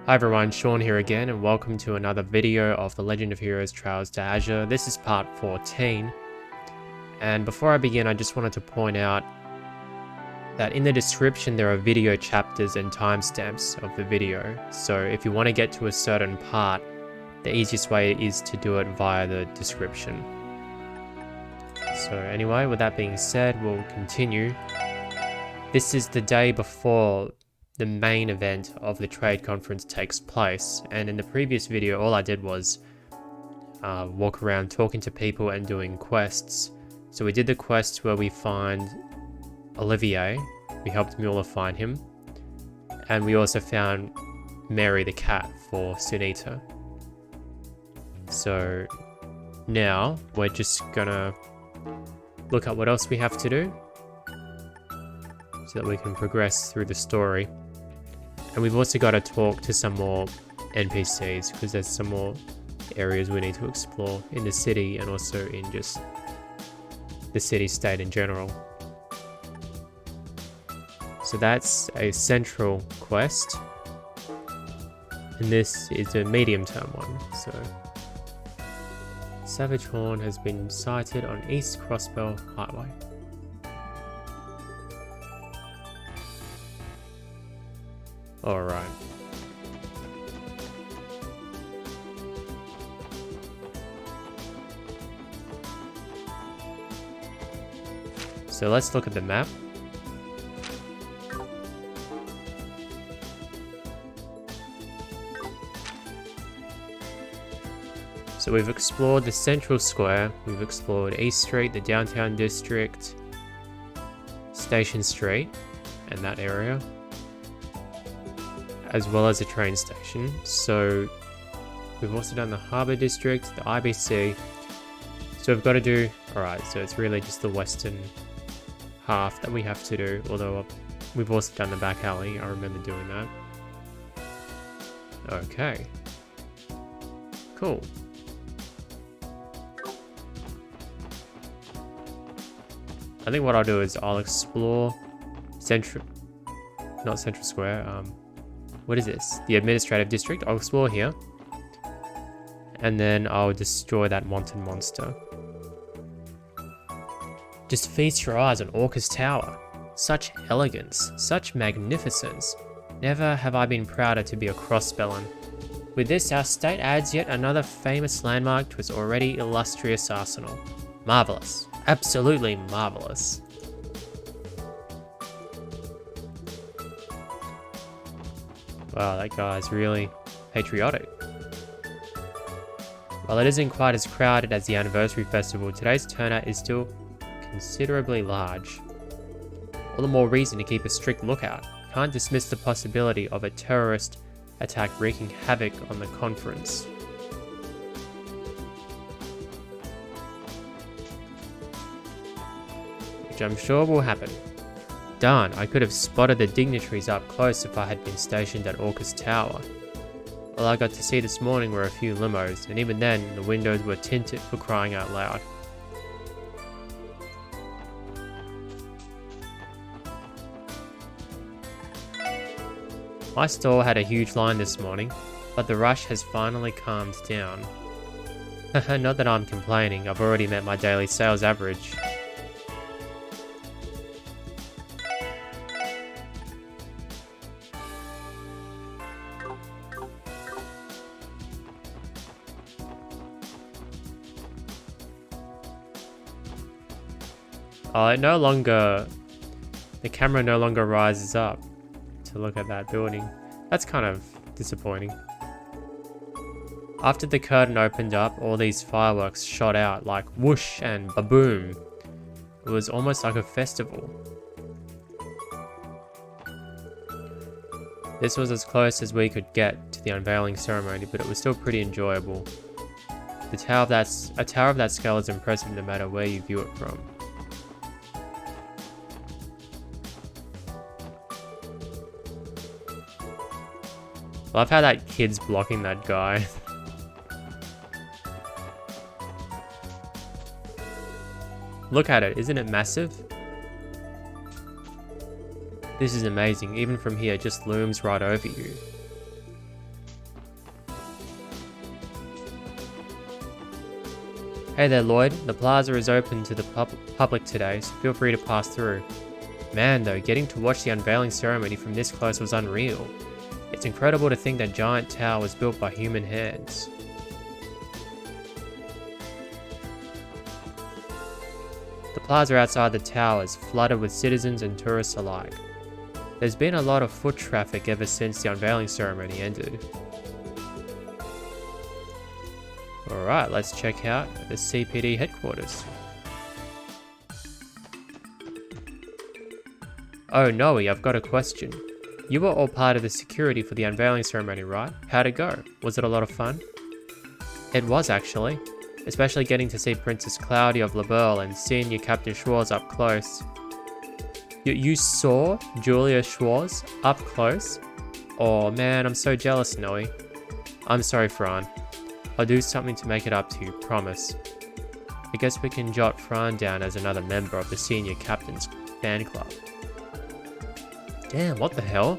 Hi everyone, Sean here again, and welcome to another video of The Legend of Heroes Trails to Azure. This is part 14, and before I begin I just wanted to point out that in the description there are video chapters and timestamps of the video, so if you want to get to a certain part, the easiest way is to do it via the description. So anyway, with that being said, we'll continue. This is the day before the main event of the trade conference takes place, and in the previous video all I did was walk around talking to people and doing quests. So we did the quests where we find Olivier, we helped Mueller find him, and we also found Mary the cat for Sunita. So now we're just gonna look at what else we have to do so that we can progress through the story. And we've also got to talk to some more NPCs because there's some more areas we need to explore in the city and also in just the city-state in general. So that's a central quest, and this is a medium-term one. So Savage Horn has been sighted on East Crossbell Highway. Alright. So let's look at the map. So we've explored the central square, we've explored East Street, the downtown district, Station Street, and that area, as well as a train station. So we've also done the Harbour District, the IBC. So we've got to do, alright, so it's really just the western half that we have to do, although we've also done the back alley, I remember doing that. Okay. Cool. I think what I'll do is I'll explore not Central Square, what is this? The administrative district. I'll explore here. And then I'll destroy that wanton monster. Just feast your eyes on Orchis Tower. Such elegance, such magnificence. Never have I been prouder to be a Crossbellan. With this, our state adds yet another famous landmark to its already illustrious arsenal. Marvelous. Absolutely marvelous. Wow, that guy's really patriotic. While it isn't quite as crowded as the anniversary festival, today's turnout is still considerably large. All the more reason to keep a strict lookout. Can't dismiss the possibility of a terrorist attack wreaking havoc on the conference. Which I'm sure will happen. Darn, I could have spotted the dignitaries up close if I had been stationed at Orchis Tower. All I got to see this morning were a few limos, and even then, the windows were tinted for crying out loud. My store had a huge line this morning, but the rush has finally calmed down. Not that I'm complaining, I've already met my daily sales average. The camera no longer rises up to look at that building. That's kind of disappointing. After the curtain opened up, all these fireworks shot out like whoosh and ba-boom. It was almost like a festival. This was as close as we could get to the unveiling ceremony, but it was still pretty enjoyable. A tower of that scale is impressive no matter where you view it from. Love how that kid's blocking that guy. Look at it, isn't it massive? This is amazing, even from here it just looms right over you. Hey there, Lloyd. The plaza is open to the public today, so feel free to pass through. Man, though, getting to watch the unveiling ceremony from this close was unreal. It's incredible to think that giant tower was built by human hands. The plaza outside the tower is flooded with citizens and tourists alike. There's been a lot of foot traffic ever since the unveiling ceremony ended. Alright, let's check out the CPD headquarters. Oh, Noe, I've got a question. You were all part of the security for the unveiling ceremony, right? How'd it go? Was it a lot of fun? It was, actually. Especially getting to see Princess Claudia of Laberle and Senior Captain Schwartz up close. You saw Julia Schwartz up close? Oh man, I'm so jealous, Noe. I'm sorry, Fran. I'll do something to make it up to you, promise. I guess we can jot Fran down as another member of the Senior Captain's fan club. Damn, what the hell?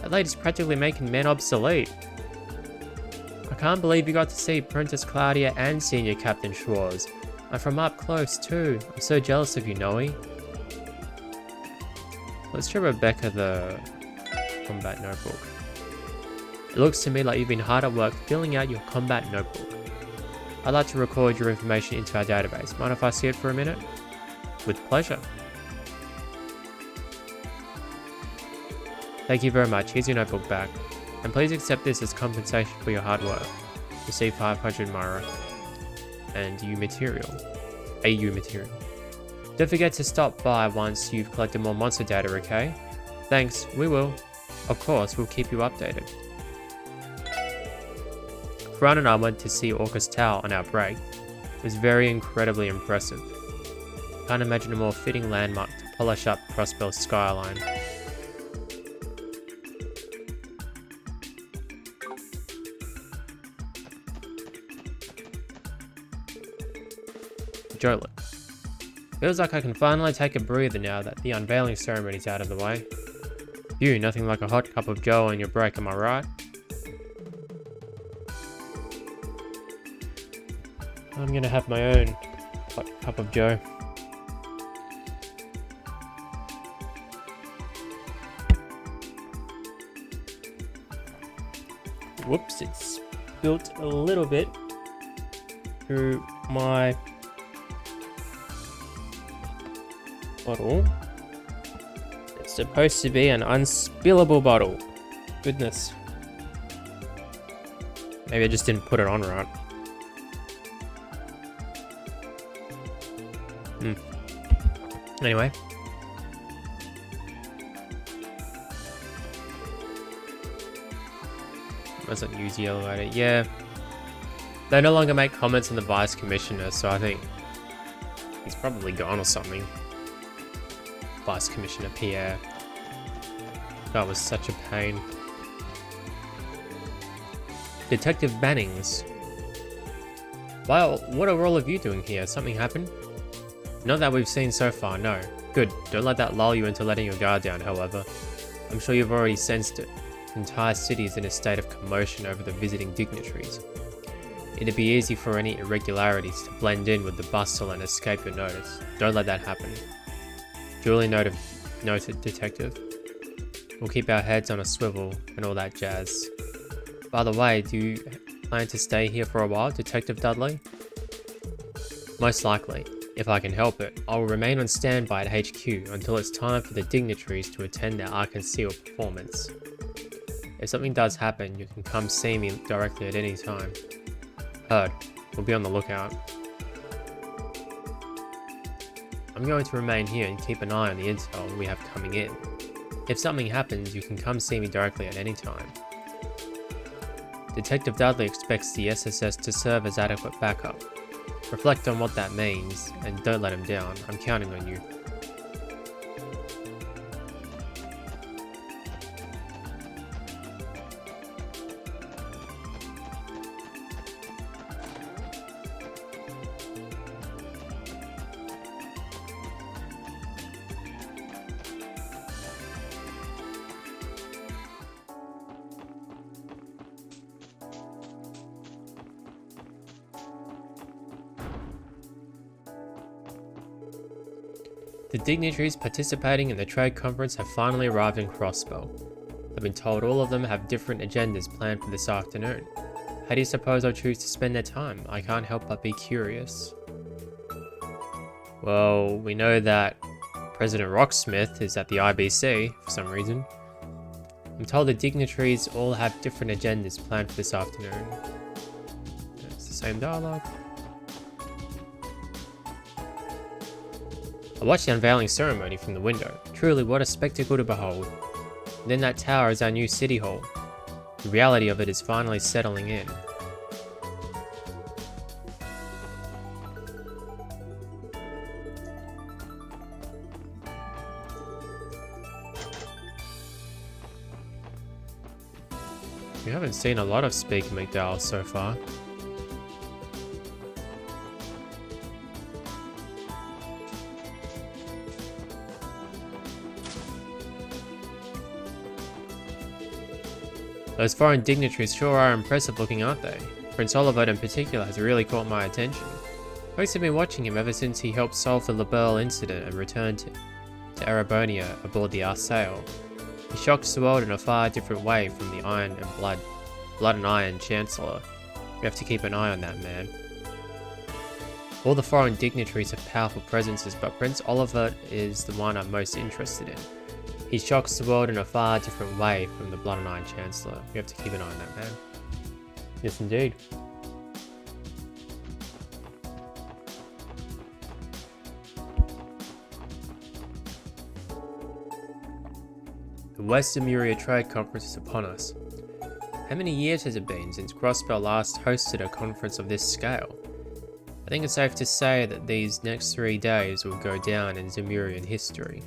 That lady's practically making men obsolete. I can't believe you got to see Princess Claudia and Senior Captain Schwartz. And from up close too. I'm so jealous of you, Noe. Let's show Rebecca the combat notebook. It looks to me like you've been hard at work filling out your combat notebook. I'd like to record your information into our database. Mind if I see it for a minute? With pleasure. Thank you very much. Here's your notebook back. And please accept this as compensation for your hard work. Receive 500 Myra. And AU material. Don't forget to stop by once you've collected more monster data, okay? Thanks, we will. Of course, we'll keep you updated. Fran and I went to see Orchis Tower on our break. It was incredibly impressive. Can't imagine a more fitting landmark to polish up Crossbell's skyline. Jolly. Feels like I can finally take a breather now that the unveiling ceremony's out of the way. Phew, nothing like a hot cup of joe on your break, am I right? I'm gonna have my own hot cup of joe. Whoops, it's spilled a little bit through my bottle. It's supposed to be an unspillable bottle. Goodness. Maybe I just didn't put it on right. Anyway. Doesn't use the elevator. Yeah. They no longer make comments on the Vice Commissioner, so I think he's probably gone or something. Vice Commissioner Pierre. That was such a pain. Detective Bannings. Well, what are all of you doing here? Something happened? Not that we've seen so far, no. Good, don't let that lull you into letting your guard down, however. I'm sure you've already sensed it. The entire city is in a state of commotion over the visiting dignitaries. It'd be easy for any irregularities to blend in with the bustle and escape your notice. Don't let that happen. Duly noted, detective. We'll keep our heads on a swivel and all that jazz. By the way, do you plan to stay here for a while, Detective Dudley? Most likely. If I can help it, I will remain on standby at HQ until it's time for the dignitaries to attend their Arkansas performance. If something does happen, you can come see me directly at any time. Heard. We'll be on the lookout. I'm going to remain here and keep an eye on the intel we have coming in. If something happens, you can come see me directly at any time. Detective Dudley expects the SSS to serve as adequate backup. Reflect on what that means, and don't let him down. I'm counting on you. The dignitaries participating in the trade conference have finally arrived in Crossbell. I've been told all of them have different agendas planned for this afternoon. How do you suppose they'll choose to spend their time? I can't help but be curious. Well, we know that President Rocksmith is at the IBC for some reason. I'm told the dignitaries all have different agendas planned for this afternoon. It's the same dialogue. I watched the unveiling ceremony from the window. Truly, what a spectacle to behold. And then that tower is our new city hall. The reality of it is finally settling in. We haven't seen a lot of Speaker McDowell so far. Those foreign dignitaries sure are impressive looking, aren't they? Prince Oliver in particular has really caught my attention. Folks have been watching him ever since he helped solve the LaBelle incident and returned to Erebonia aboard the Arsail. He shocks the world in a far different way from the Iron and Blood and Iron Chancellor. We have to keep an eye on that man. All the foreign dignitaries have powerful presences, but Prince Oliver is the one I'm most interested in. He shocks the world in a far different way from the Blood and Iron Chancellor. We have to keep an eye on that man. Yes, indeed. The West Amuria Trade Conference is upon us. How many years has it been since Crossbell last hosted a conference of this scale? I think it's safe to say that these next 3 days will go down in Zemurian history.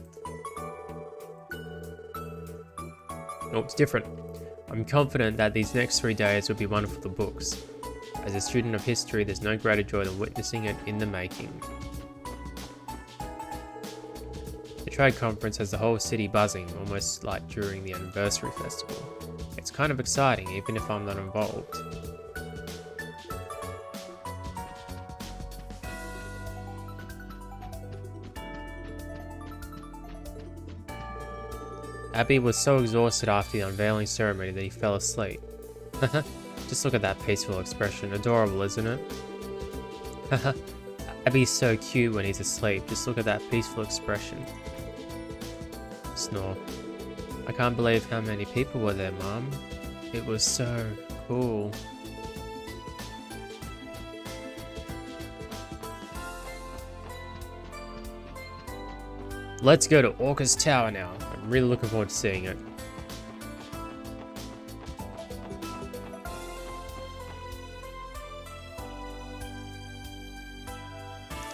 No, it's different. I'm confident that these next 3 days will be one for the books. As a student of history, there's no greater joy than witnessing it in the making. The trade conference has the whole city buzzing, almost like during the anniversary festival. It's kind of exciting, even if I'm not involved. Abby was so exhausted after the unveiling ceremony that he fell asleep. Just look at that peaceful expression. Adorable, isn't it? Abby's so cute when he's asleep. Just look at that peaceful expression. Snore. I can't believe how many people were there, Mum. It was so cool. Let's go to Orchis Tower now. I'm really looking forward to seeing it.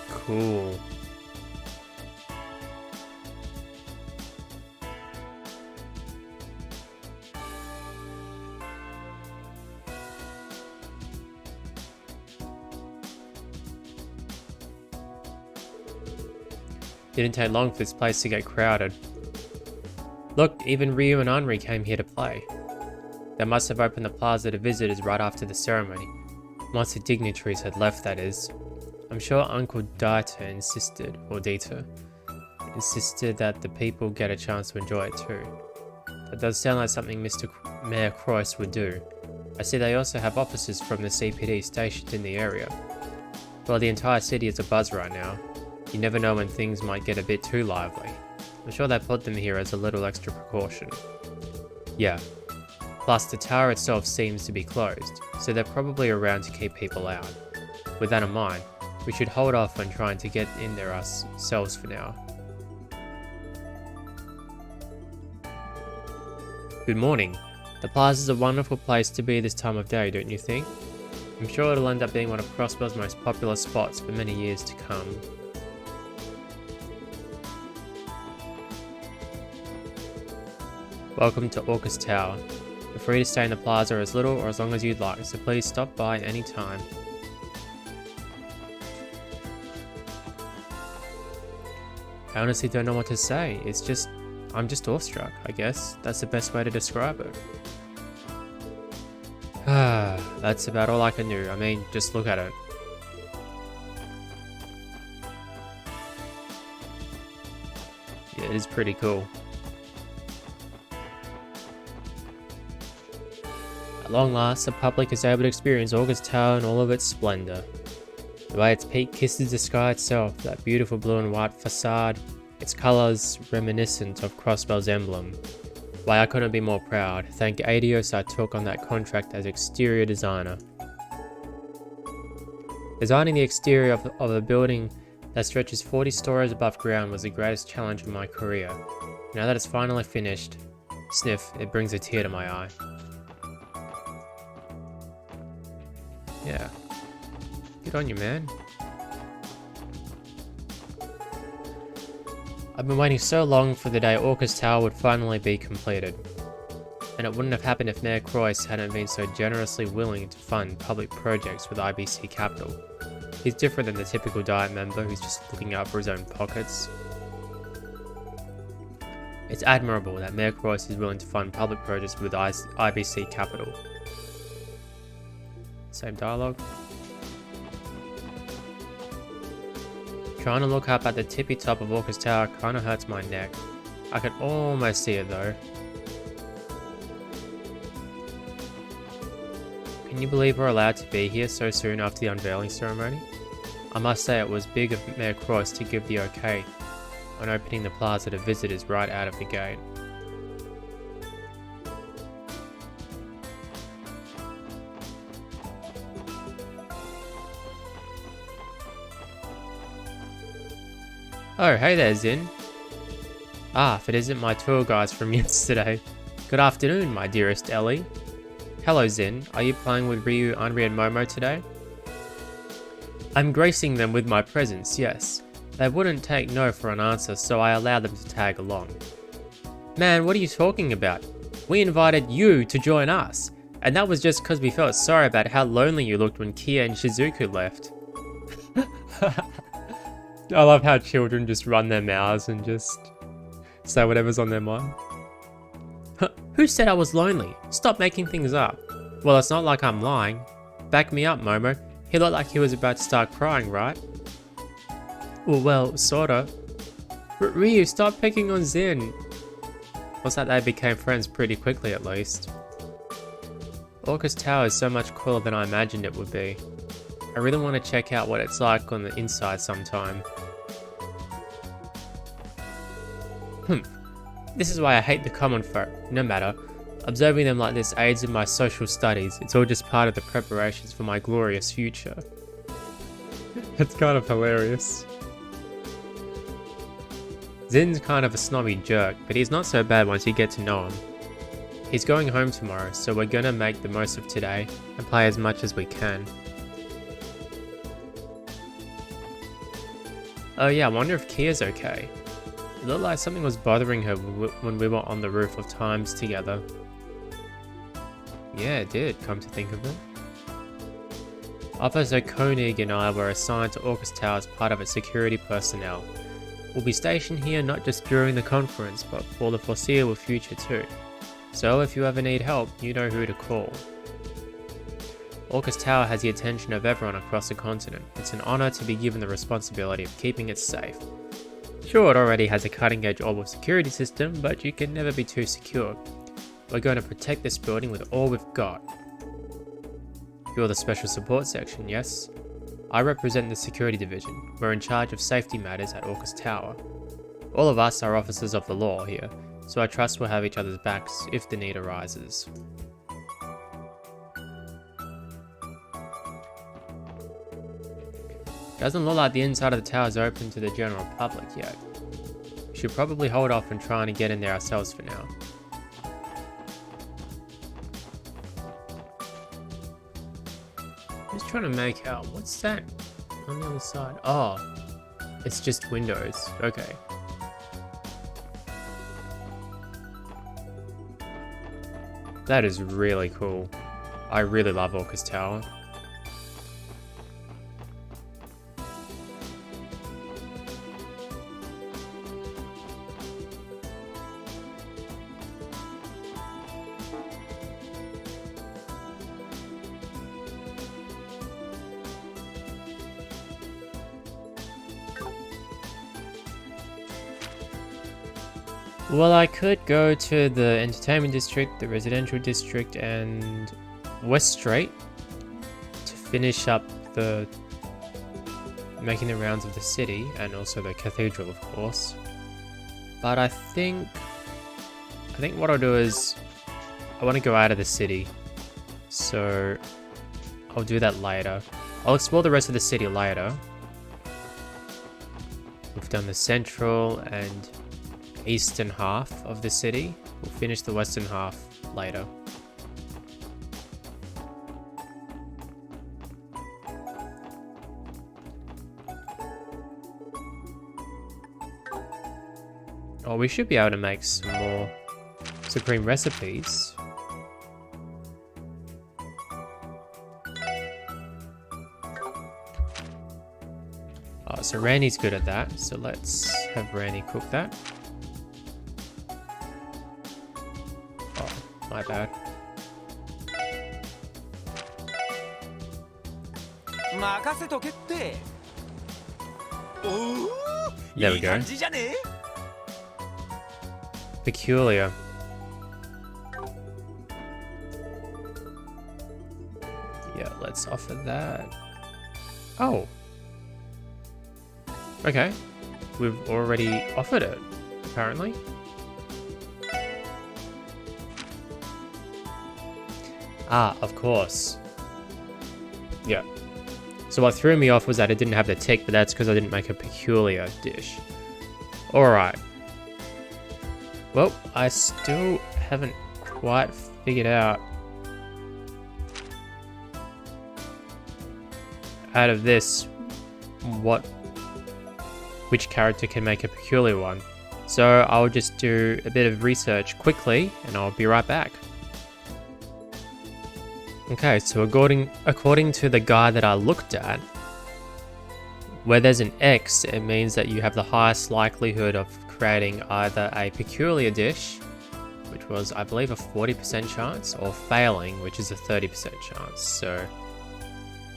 Cool. Didn't take long for this place to get crowded. Look, even Ryu and Henri came here to play. They must have opened the plaza to visitors right after the ceremony. Once the dignitaries had left, that is. I'm sure Uncle Dieter insisted that the people get a chance to enjoy it too. That does sound like something Mr. Mayor Croyce would do. I see they also have officers from the CPD stationed in the area. Well, the entire city is abuzz right now. You never know when things might get a bit too lively. I'm sure they put them here as a little extra precaution. Yeah. Plus, the tower itself seems to be closed, so they're probably around to keep people out. With that in mind, we should hold off on trying to get in there ourselves for now. Good morning. The plaza's a wonderful place to be this time of day, don't you think? I'm sure it'll end up being one of Crossbell's most popular spots for many years to come. Welcome to Orchis Tower. You're free to stay in the plaza as little or as long as you'd like, so please stop by any time. I honestly don't know what to say. I'm just awestruck, I guess. That's the best way to describe it. That's about all I can do. I mean, just look at it. it is pretty cool. At long last, the public is able to experience Orchis Tower in all of its splendor. The way its peak kisses the sky itself, that beautiful blue and white facade, its colors reminiscent of Crossbell's emblem. Why, I couldn't be more proud. Thank Adios I took on that contract as exterior designer. Designing the exterior of a building that stretches 40 stories above ground was the greatest challenge of my career. Now that it's finally finished, sniff, it brings a tear to my eye. Yeah. Good on you, man. I've been waiting so long for the day Orchis Tower would finally be completed. And it wouldn't have happened if Mayor Croyce hadn't been so generously willing to fund public projects with IBC Capital. He's different than the typical Diet member who's just looking out for his own pockets. It's admirable that Mayor Croyce is willing to fund public projects with IBC Capital. Same dialogue. Trying to look up at the tippy top of Orchis Tower kinda hurts my neck. I can almost see it though. Can you believe we're allowed to be here so soon after the unveiling ceremony? I must say it was big of Mayor Croyce to give the okay on opening the plaza to visitors right out of the gate. Oh, hey there, Zin. Ah, if it isn't my tour guides from yesterday. Good afternoon, my dearest Ellie. Hello, Zin. Are you playing with Ryu, Anri, and Momo today? I'm gracing them with my presence, yes. They wouldn't take no for an answer, so I allowed them to tag along. Man, what are you talking about? We invited you to join us, and that was just because we felt sorry about how lonely you looked when Kia and Shizuku left. I love how children just run their mouths and just say whatever's on their mind. Who said I was lonely? Stop making things up. Well, it's not like I'm lying. Back me up, Momo. He looked like he was about to start crying, right? Well, sorta. Ryu, stop picking on Zin. Looks like they became friends pretty quickly at least. Orchis Tower is so much cooler than I imagined it would be. I really want to check out what it's like on the inside sometime. This is why I hate the common folk. No matter. Observing them like this aids in my social studies. It's all just part of the preparations for my glorious future. It's kind of hilarious. Zin's kind of a snobby jerk, but he's not so bad once you get to know him. He's going home tomorrow, so we're gonna make the most of today and play as much as we can. Oh yeah, I wonder if Kia's okay. It looked like something was bothering her when we were on the roof of Times together. Yeah, it did, come to think of it. Officer Koenig and I were assigned to Orchis Tower as part of its security personnel. We'll be stationed here not just during the conference, but for the foreseeable future too. So if you ever need help, you know who to call. Orchis Tower has the attention of everyone across the continent. It's an honour to be given the responsibility of keeping it safe. Sure, it already has a cutting-edge orbital security system, but you can never be too secure. We're going to protect this building with all we've got. You're the Special Support Section, yes? I represent the Security Division. We're in charge of safety matters at Orchis Tower. All of us are officers of the law here, so I trust we'll have each other's backs if the need arises. Doesn't look like the inside of the tower is open to the general public yet. We should probably hold off on trying to get in there ourselves for now. Just trying to make out, what's that on the other side? Oh, it's just windows, okay. That is really cool. I really love Orchis Tower. Well, I could go to the entertainment district, the residential district, and West Street to finish up the making the rounds of the city and also the cathedral, of course. But I think what I'll do is I want to go out of the city, so I'll do that later. I'll explore the rest of the city later. We've done the central and eastern half of the city. We'll finish the western half later. Oh, we should be able to make some more supreme recipes. Oh, so Randy's good at that, so let's have Randy cook that. Oh, my bad. There we go. Peculiar. Yeah, let's offer that. Oh. Okay. We've already offered it, apparently. Ah, of course. Yeah. So what threw me off was that it didn't have the tick, but that's because I didn't make a peculiar dish. Alright. Well, I still haven't quite figured out out of this which character can make a peculiar one. So I'll just do a bit of research quickly and I'll be right back. Okay, so according to the guide that I looked at, where there's an X, it means that you have the highest likelihood of creating either a peculiar dish, which was, I believe, a 40% chance, or failing, which is a 30% chance. So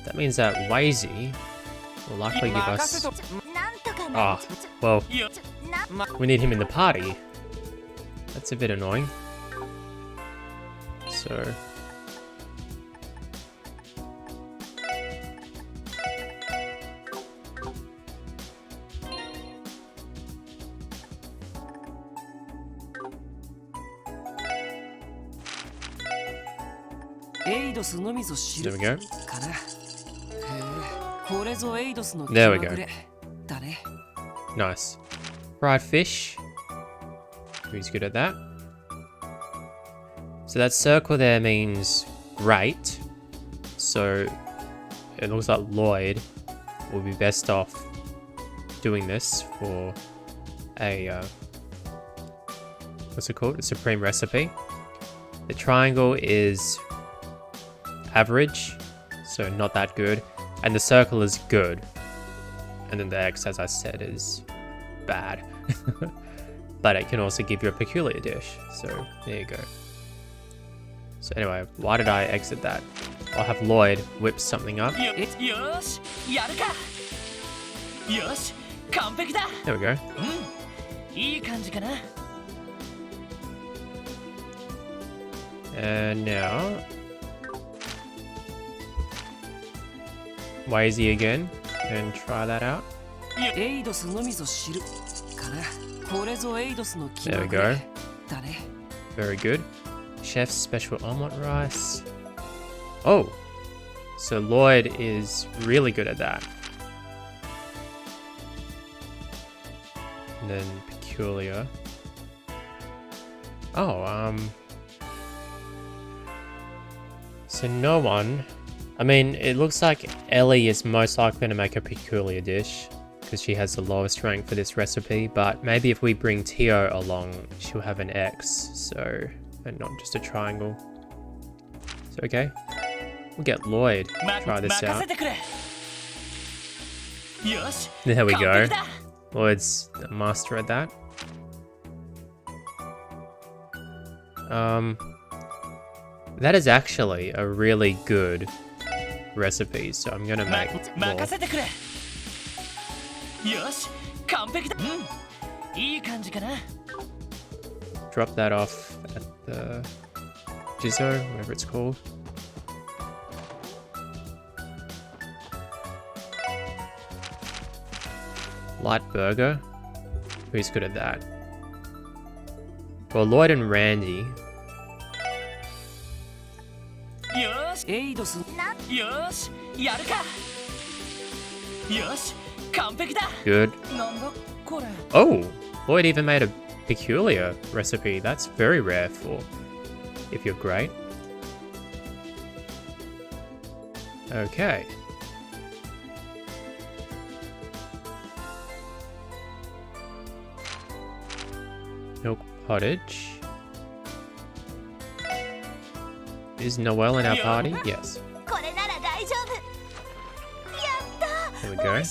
that means that Wazy will likely give us... Ah, well, we need him in the party. That's a bit annoying. So... there we go. There we go. Nice. Fried fish. Who's good at that? So that circle there means great. So it looks like Lloyd will be best off doing this for a what's it called? A supreme recipe. The triangle is average, so not that good, and the circle is good, and then the X, as I said, is bad. But it can also give you a peculiar dish, so there you go. So anyway, why did I exit that? I'll have Lloyd whip something up. There we go. And now Wazy again, and try that out. There we go. Very good. Chef's special omelette rice. Oh, so Lloyd is really good at that. And then peculiar. Oh, so no one. I mean, it looks like Ellie is most likely to make a peculiar dish because she has the lowest rank for this recipe, but maybe if we bring Tio along, she'll have an X, so, and not just a triangle. So, okay. We'll get Lloyd to try this out. There we go. Lloyd's a master at that. That is actually a really good recipe, so I'm gonna make more. drop that off at the Jizzo, whatever it's called. Light burger. Who's good at that? Well, Lloyd and Randy. Good. Oh, Lloyd even made a peculiar recipe. That's very rare for if you're great. Okay. Milk pottage. Is Noelle in our party? Yes. There we go.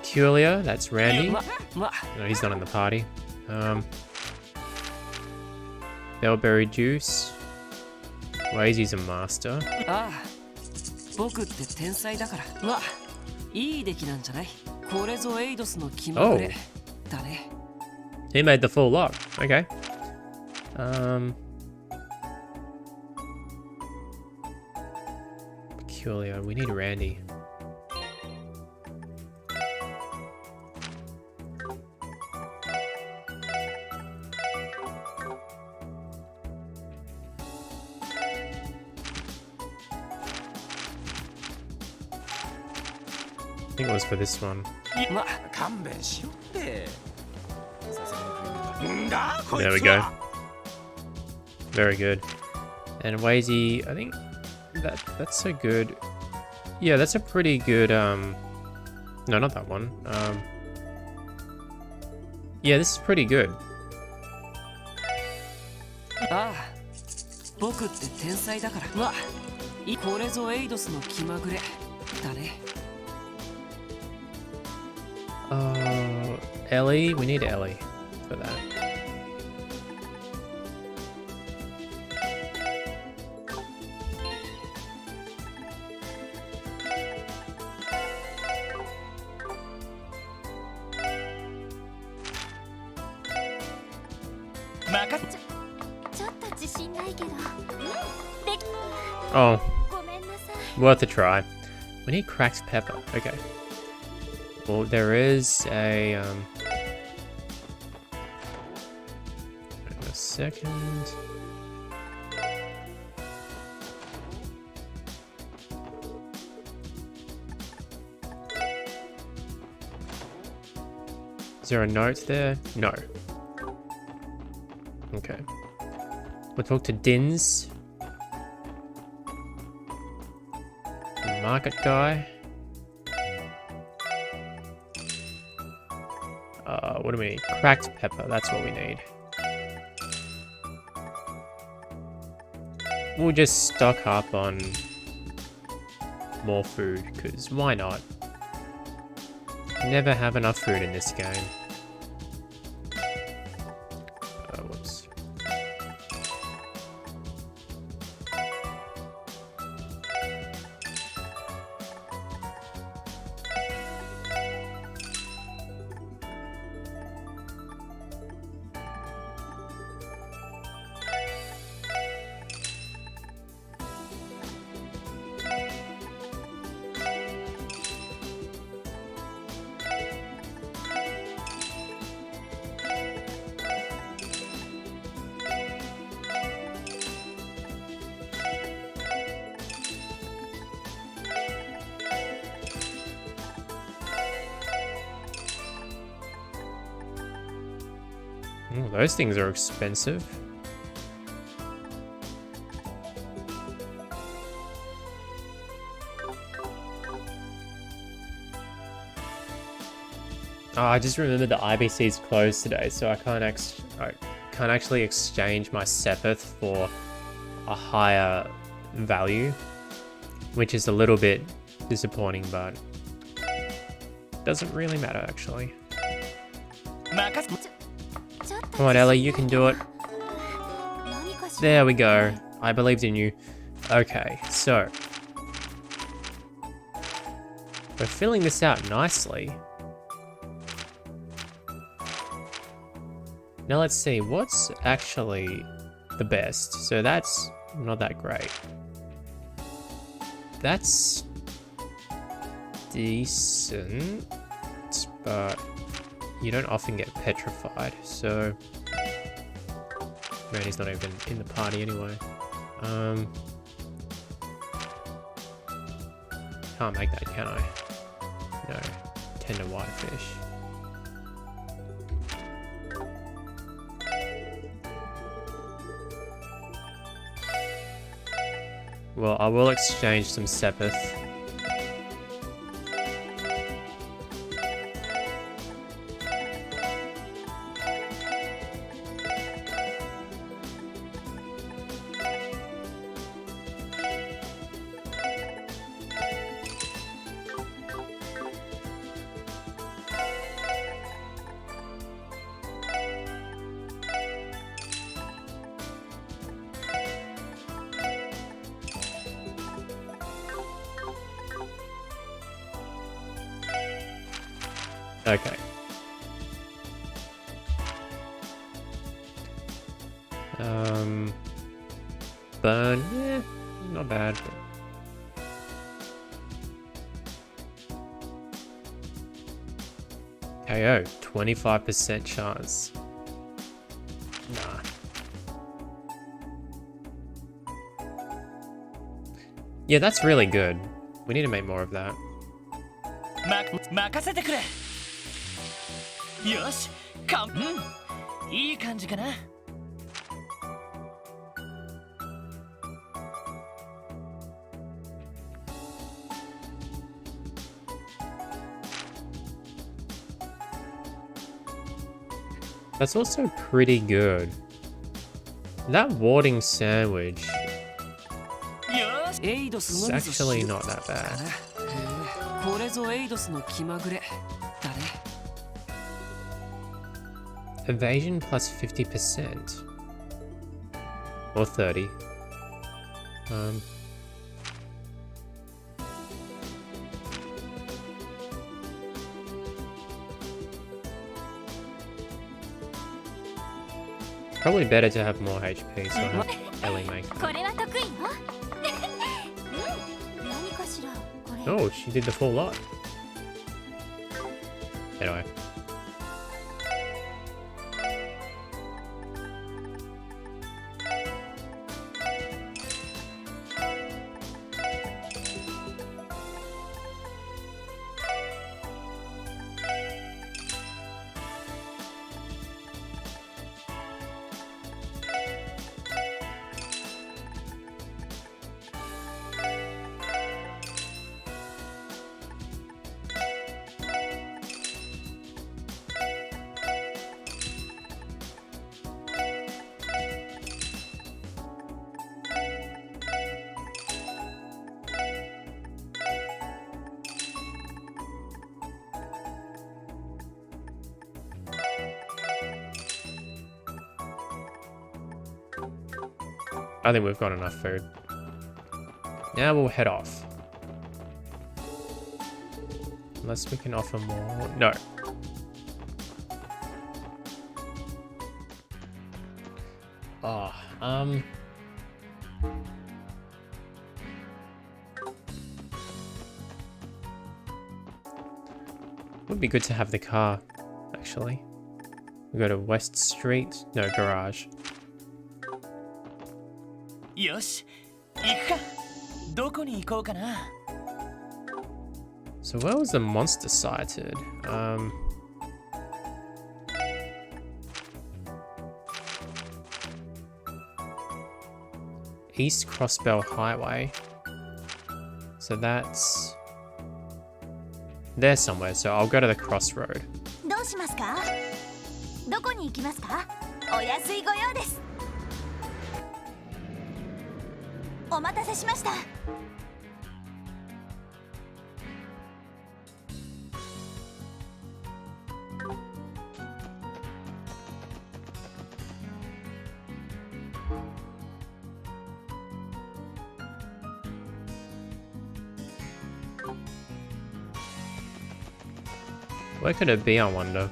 Peculiar, that's Randy. No, he's not in the party. Bellberry juice. Wazy's a master. Oh. He made the full lot. Okay. Peculiar. We need Randy. I think it was for this one. There we go. Very good. And Wazy, I think that's a good. Yeah, that's a pretty good. No, not that one. Yeah, this is pretty good. Ellie, we need Ellie for that. Oh, worth a try. We need cracked pepper. Okay. Well, there is a wait a second. Is there a note there? No. Okay. We'll talk to Dins. Market guy. What do we need? Cracked pepper, that's what we need. We'll just stock up on more food, because why not? Never have enough food in this game. Whoops. Ooh, those things are expensive. Oh, I just remembered the IBC is closed today, so I can't actually exchange my Sepith for a higher value, which is a little bit disappointing, but doesn't really matter actually. Come on, Ellie, you can do it. There we go. I believed in you. Okay, so we're filling this out nicely. Now let's see, what's actually the best? So that's not that great. That's decent, but you don't often get petrified, so... Man, he's not even in the party anyway. Can't make that, can I? No. Tender whitefish. Well, I will exchange some Sepith. Okay. Burn, yeah, not bad. KO, 25% chance. Nah. Yeah, that's really good. We need to make more of that. 任せてくれ。よし、いい感じかな。That's also pretty good. That warding sandwich is actually not that bad. Evasion plus 50%. Or 30. Probably better to have more HP, so I'll have Ellie make that. Oh, she did the full lot. Anyway. I think we've got enough food. Now we'll head off. Unless we can offer more. No. Would be good to have the car, actually. We go to West Street. No, garage. よし、行くか。どこに行こうかな。So where was the monster sighted? East Crossbell Highway. So that's there somewhere. So I'll go to the crossroad. どうしますか？どこに行きますか？お安いご用です。お待たせしました。Where could it be, I wonder?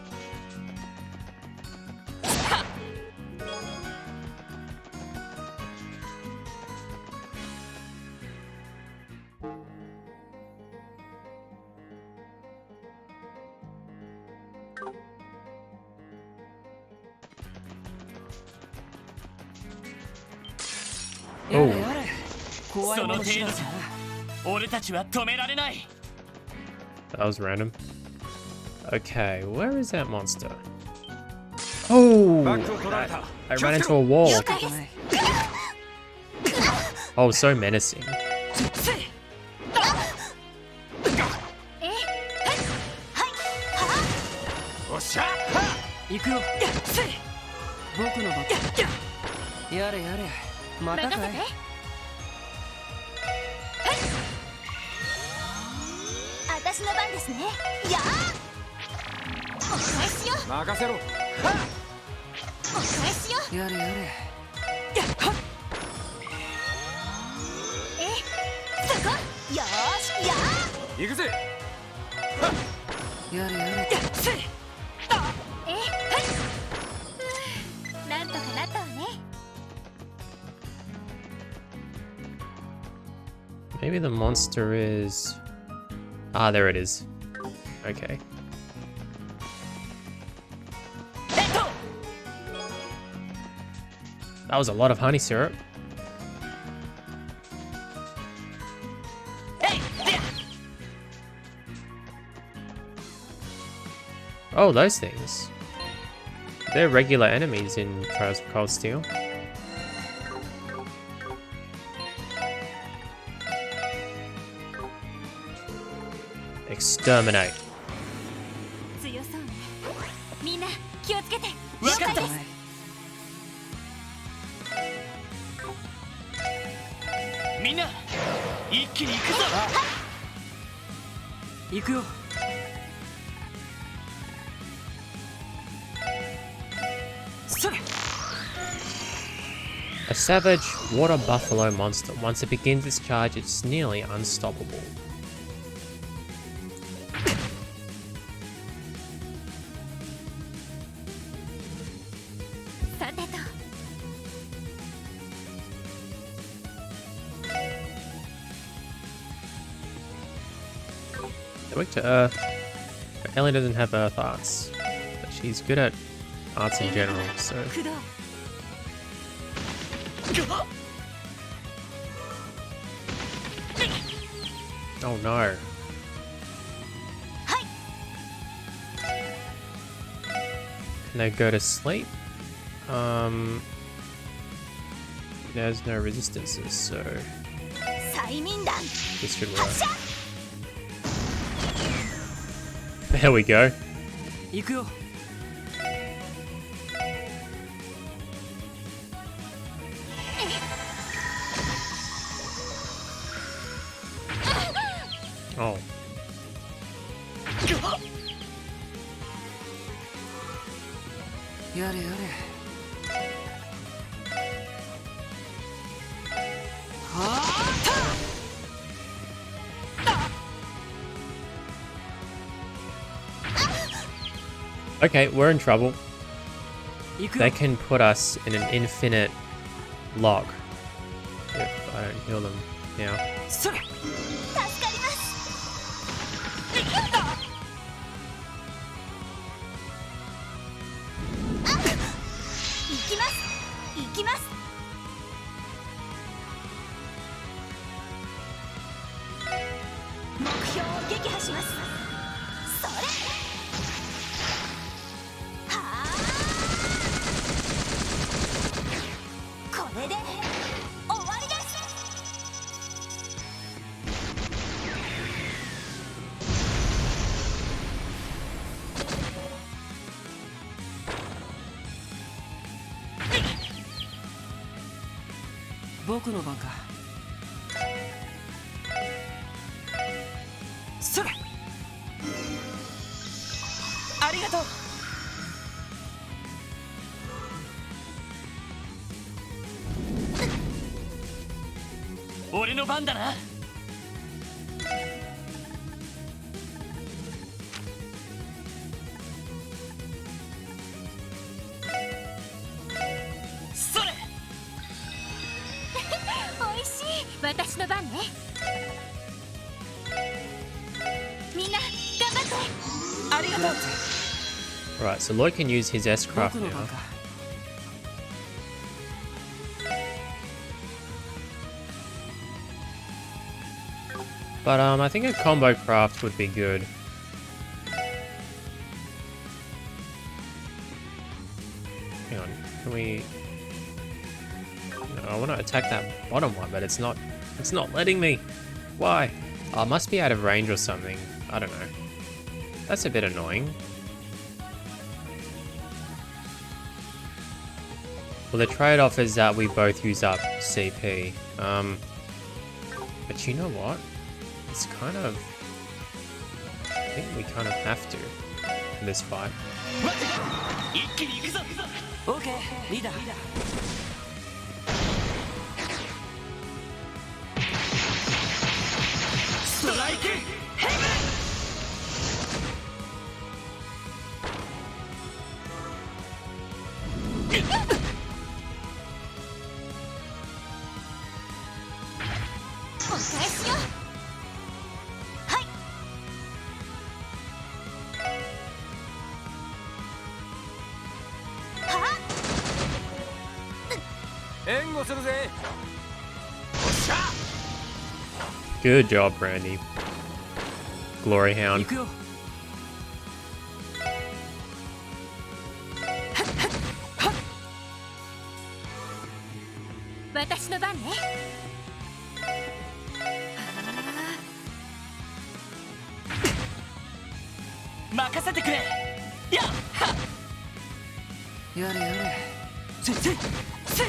Oh, その程度じゃ俺たちは止められない。 that was random. Okay, where is that monster? Oh, I ran into a wall. Oh, so menacing. おっしゃ行くよ。僕の番。やれやれ。またかい。私の番ですね。やあ。お返しよ。任せろ。お返しよ。やれやれ。そこ。よーし。やあ。行くぜ。やれやれ。なんとかなったわね。Maybe the monster is... Ah, there it is. Okay. That was a lot of honey syrup. Oh, those things. They're regular enemies in Trials of Cold Steel. Exterminate. 強そうね。みんな気をつけて。わかった。みんな一気に行くぞ。行くよ。それ。A savage water buffalo monster. Once it begins its charge, it's nearly unstoppable. They're weak to earth. But Ellie doesn't have earth arts, but she's good at arts in general, so... Oh no. Can they go to sleep? There's no resistances, so this should work. There we go. Oh. Okay, we're in trouble. They can put us in an infinite lock if I don't heal them now. Right, so Lloyd can use his S-craft 僕の now. 番か But I think a combo craft would be good. Hang on, can we... No, I want to attack that bottom one, but it's not letting me. Why? Oh, it must be out of range or something. I don't know. That's a bit annoying. Well, the trade-off is that we both use up CP. But you know what? It's kind of... I think we kind of have to in this fight. オーケーリーダー ストライクヘお返しよ。はい。はあ。 援護するぜ Good job, Brandy. Glory Hound. 行くよ 私の番ね。任せてくれやっやれやれせいせいせい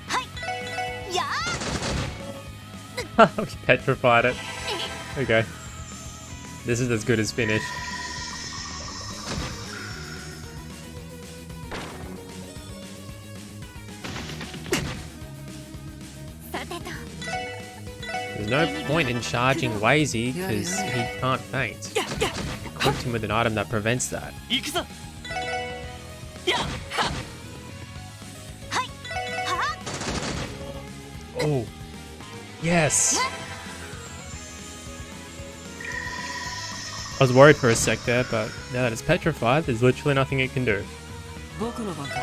はい。や We petrified it. Okay. This is as good as finished. さてと。 There's no point in charging Wazy because he can't faint. やや Equipped him with an item that prevents that. 行くぞやっ はい。は Oh. Yes. I was worried for a sec there, but now that it's petrified, there's literally nothing it can do. 僕の番か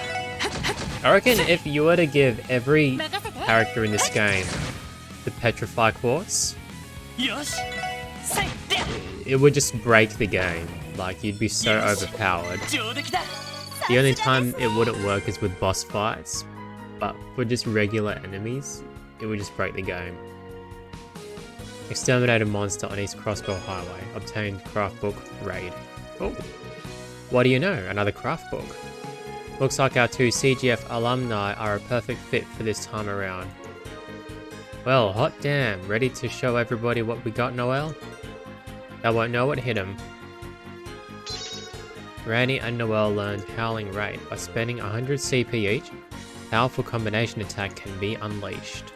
I reckon if you were to give every character in this game the Petrify Quartz, よしせいで it would just break the game. Like, you'd be so overpowered. 上出来だ The only time it wouldn't work is with boss fights, but for just regular enemies, it would just break the game. Exterminated monster on East Crossbell Highway. Obtained craft book raid. Oh, what do you know? Another craft book. Looks like our two CGF alumni are a perfect fit for this time around. Well, hot damn, ready to show everybody what we got, Noel? They won't know what hit them. Randy and Noel learned Howling Raid. By spending 100 CP each, powerful combination attack can be unleashed.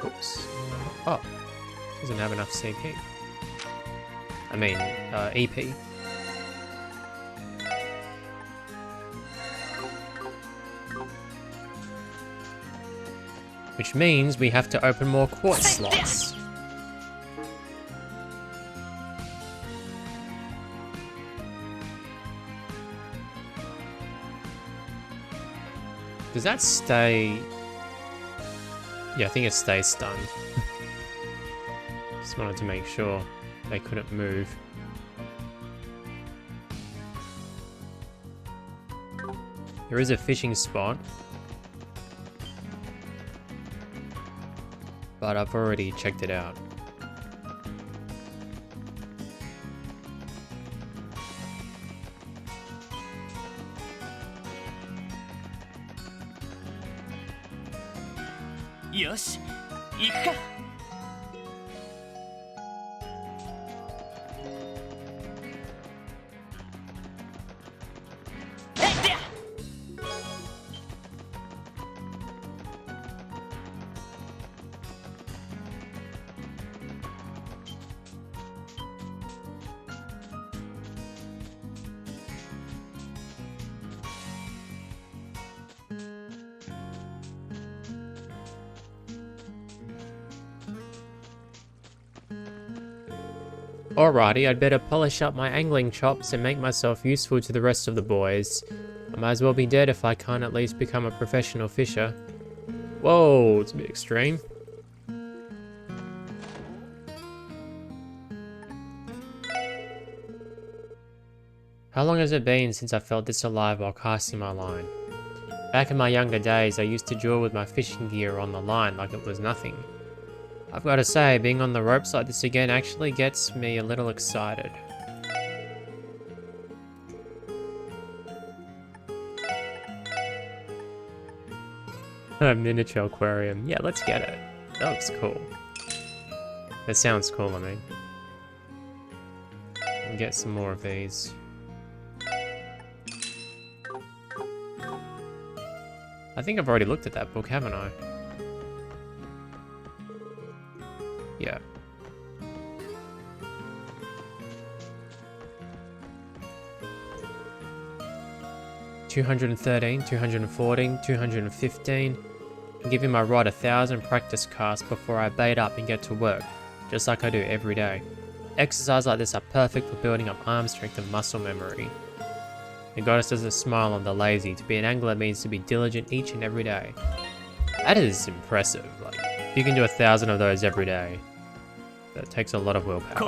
Oops. Oh, doesn't have enough CP. I mean, EP. Which means we have to open more quartz slots. Does that stay... Yeah, I think it stays stunned. Just wanted to make sure they couldn't move. There is a fishing spot, but I've already checked it out. Yosh, 行くか Alrighty, I'd better polish up my angling chops and make myself useful to the rest of the boys. I might as well be dead if I can't at least become a professional fisher. Whoa, it's a bit extreme. How long has it been since I felt this alive while casting my line? Back in my younger days, I used to draw with my fishing gear on the line like it was nothing. I've got to say, being on the ropes like this again actually gets me a little excited. A miniature aquarium. Yeah, let's get it. That looks cool. That sounds cool, I mean. And get some more of these. I think I've already looked at that book, haven't I? Yeah. $213, $214, $215. I'm giving my rod 1,000 practice casts before I bait up and get to work, just like I do every day. Exercise like this are perfect for building up arm strength and muscle memory. The goddess doesn't smile on the lazy. To be an angler means to be diligent each and every day. That is impressive. Like, if you can do 1,000 of those every day, that takes a lot of willpower.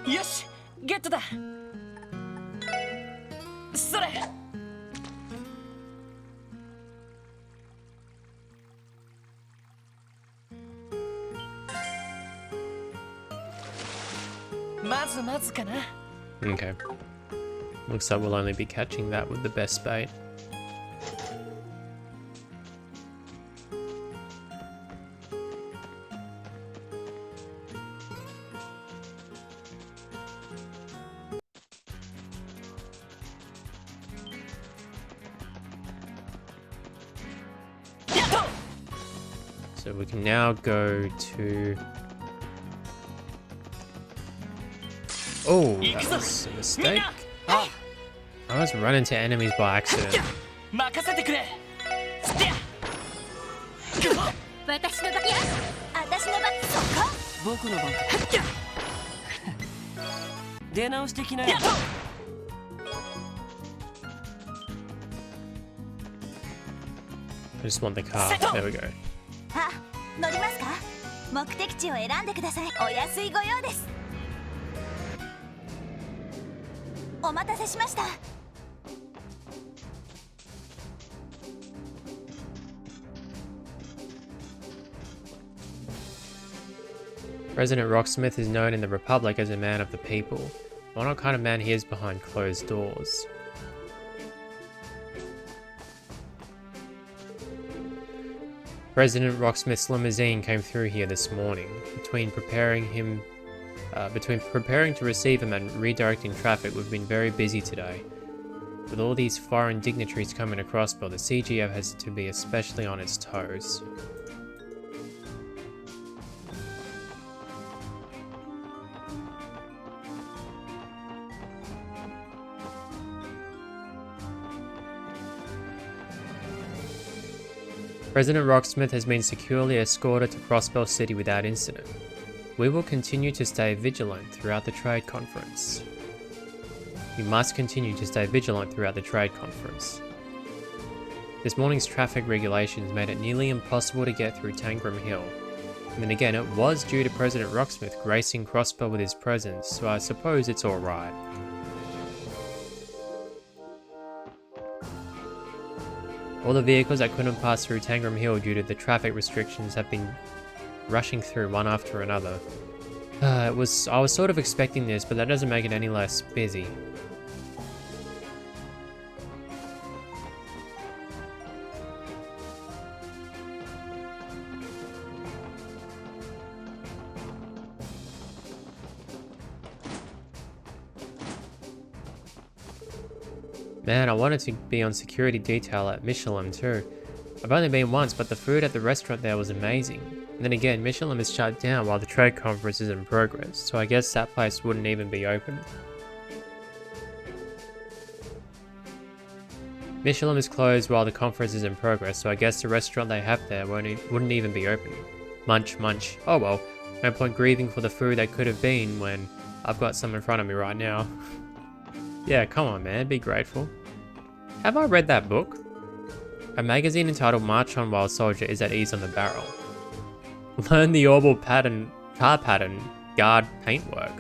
Yosh! Get to that! Sore! Okay. Looks like we'll only be catching that with the best bait. So we can now go to... Oh, that was a mistake. I was running into enemies by accident. I just want the car. There we go. あ、乗りますか？目的地を選んでください。お安いご用です。お待たせしました。President Rocksmith is known in the Republic as a man of the people. I wonder what kind of man he is behind closed doors. President Rocksmith's limousine came through here this morning. Between preparing to receive him and redirecting traffic, we've been very busy today. With all these foreign dignitaries coming to Crossbell, the CGF has to be especially on its toes. President Rocksmith has been securely escorted to Crossbell City without incident. We will continue to stay vigilant throughout the trade conference. You must continue to stay vigilant throughout the trade conference. This morning's traffic regulations made it nearly impossible to get through Tangram Hill. I mean, again, it was due to President Rocksmith gracing Crossbell with his presence, so I suppose it's alright. All the vehicles that couldn't pass through Tangram Hill due to the traffic restrictions have been rushing through one after another. I was sort of expecting this, but that doesn't make it any less busy. Man, I wanted to be on security detail at Michelin too. I've only been once, but the food at the restaurant there was amazing. And then again, Michelin is shut down while the trade conference is in progress, so I guess that place wouldn't even be open. Michelin is closed while the conference is in progress, so I guess the restaurant they have there wouldn't even be open. Munch, munch. Oh well, no point grieving for the food that could have been when I've got some in front of me right now. Yeah, come on man, be grateful. Have I read that book? A magazine entitled March On Wild Soldier is at ease on the barrel. Learn the orbital car pattern guard paintwork.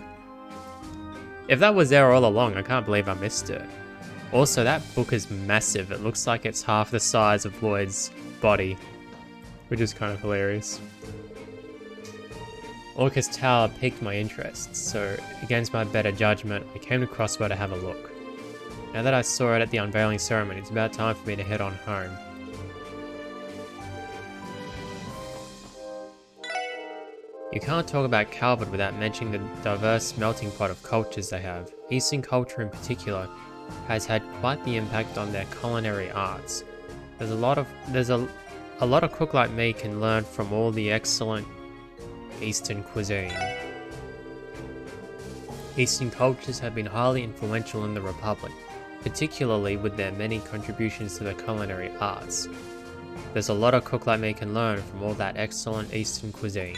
If that was there all along, I can't believe I missed it. Also, that book is massive. It looks like it's half the size of Lloyd's body, which is kind of hilarious. Orchis Tower piqued my interest, so against my better judgment, I came to Crossbell to have a look. Now that I saw it at the unveiling ceremony, it's about time for me to head on home. You can't talk about Calvert without mentioning the diverse melting pot of cultures they have. Eastern culture in particular has had quite the impact on their culinary arts. There's a lot of cook like me can learn from all the excellent Eastern cuisine. Eastern cultures have been highly influential in the Republic, particularly with their many contributions to the culinary arts. There's a lot of cook like me can learn from all that excellent Eastern cuisine.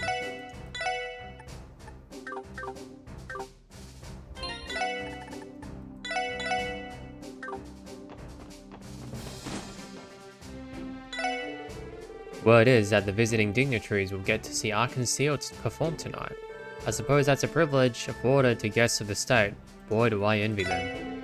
Word is that the visiting dignitaries will get to see Cecile perform tonight. I suppose that's a privilege afforded to guests of the state. Boy, do I envy them.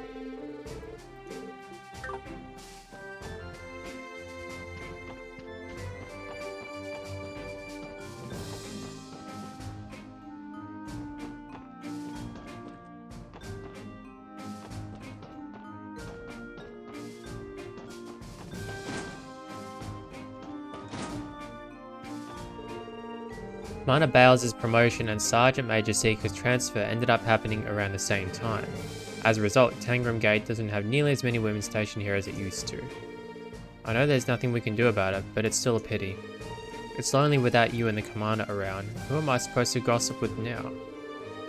Minor Bales' promotion and Sergeant Major Seeker's transfer ended up happening around the same time. As a result, Tangram Gate doesn't have nearly as many women stationed here as it used to. I know there's nothing we can do about it, but it's still a pity. It's lonely without you and the commander around. Who am I supposed to gossip with now?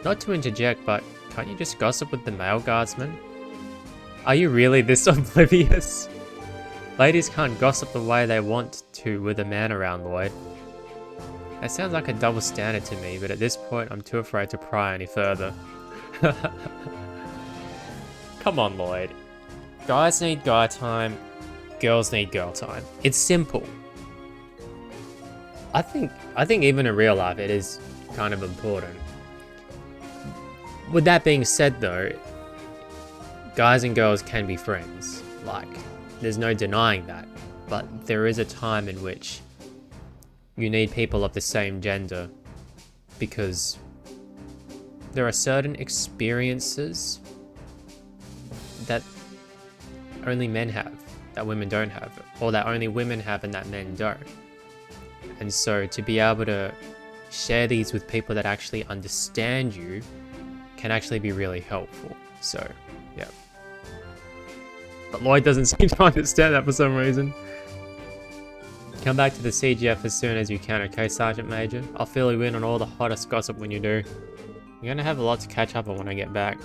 Not to interject, but can't you just gossip with the male guardsmen? Are you really this oblivious? Ladies can't gossip the way they want to with a man around, Lloyd. That sounds like a double standard to me, but at this point I'm too afraid to pry any further. Come on, Lloyd. Guys need guy time, girls need girl time. It's simple. I think even in real life it is kind of important. With that being said though, guys and girls can be friends. Like, there's no denying that. But there is a time in which you need people of the same gender, because there are certain experiences that only men have, that women don't have, or that only women have and that men don't. And so to be able to share these with people that actually understand you can actually be really helpful. So, yeah. But Lloyd doesn't seem to understand that for some reason. Come back to the CGF as soon as you can, okay, Sergeant Major? I'll fill you in on all the hottest gossip when you do. You're gonna have a lot to catch up on when I get back.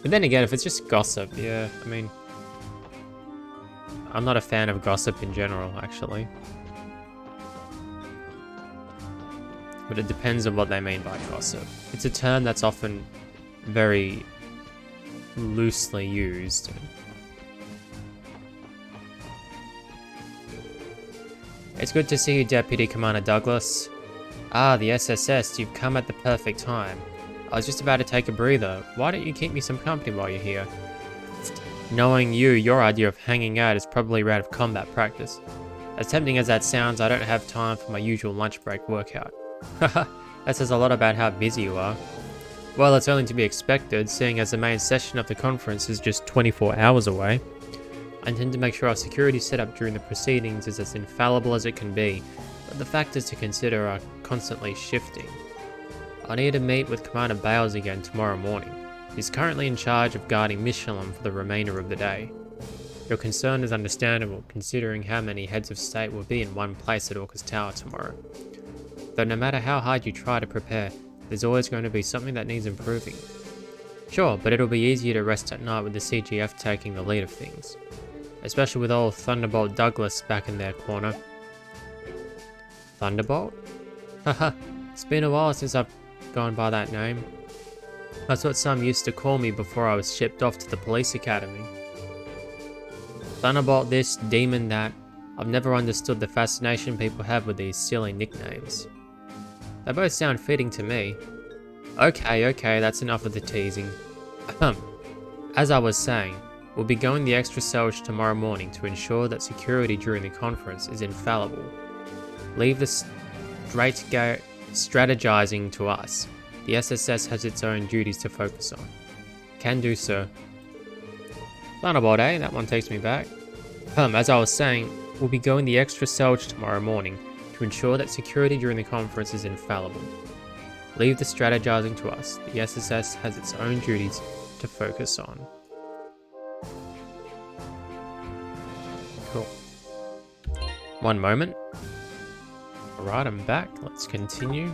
But then again, if it's just gossip, yeah, I mean... I'm not a fan of gossip in general, actually. But it depends on what they mean by gossip. It's a term that's often very loosely used. It's good to see you, Deputy Commander Douglas. Ah, the SSS, you've come at the perfect time. I was just about to take a breather. Why don't you keep me some company while you're here? Knowing you, your idea of hanging out is probably out of combat practice. As tempting as that sounds, I don't have time for my usual lunch break workout. Haha, that says a lot about how busy you are. Well, it's only to be expected, seeing as the main session of the conference is just 24 hours away. I intend to make sure our security setup during the proceedings is as infallible as it can be, but the factors to consider are constantly shifting. I need to meet with Commander Bales again tomorrow morning. She's currently in charge of guarding Michelin for the remainder of the day. Your concern is understandable, considering how many heads of state will be in one place at Orchis Tower tomorrow. Though no matter how hard you try to prepare, there's always going to be something that needs improving. Sure, but it'll be easier to rest at night with the CGF taking the lead of things. Especially with old Thunderbolt Douglas back in their corner. Thunderbolt? Haha, it's been a while since I've gone by that name. That's what some used to call me before I was shipped off to the police academy. Thunderbolt this, demon that. I've never understood the fascination people have with these silly nicknames. They both sound fitting to me. Okay, that's enough of the teasing. As I was saying, we'll be going the extra surge tomorrow morning to ensure that security during the conference is infallible. Leave the strategizing to us. The SSS has its own duties to focus on. Can do, sir. Thunderbolt, eh? That one takes me back. As I was saying, we'll be going the extra surge tomorrow morning to ensure that security during the conference is infallible. Leave the strategizing to us. The SSS has its own duties to focus on. Cool. One moment. Alright, I'm back. Let's continue.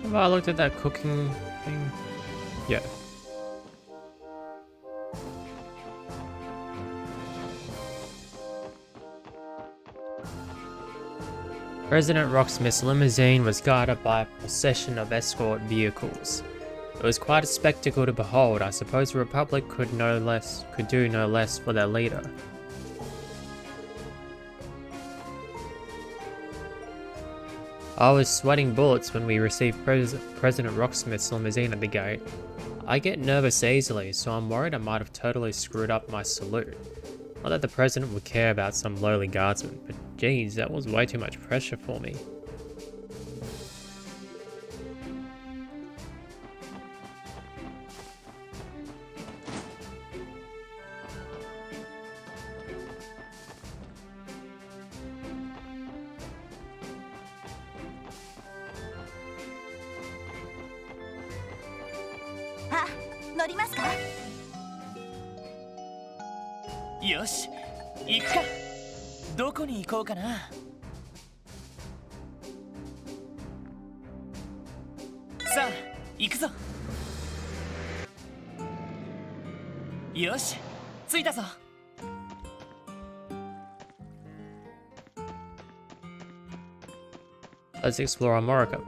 Have I looked at that cooking thing? Yeah. President Rocksmith's limousine was guarded by a procession of escort vehicles. It was quite a spectacle to behold. I suppose the Republic could do no less for their leader. I was sweating bullets when we received President Rocksmith's limousine at the gate. I get nervous easily, so I'm worried I might have totally screwed up my salute. Not that the President would care about some lowly guardsman, but geez, that was way too much pressure for me. Yosh, 行くか。どこに行こうかな。さあ、行くぞ。よし、着いたぞ。Let's explore Armorica.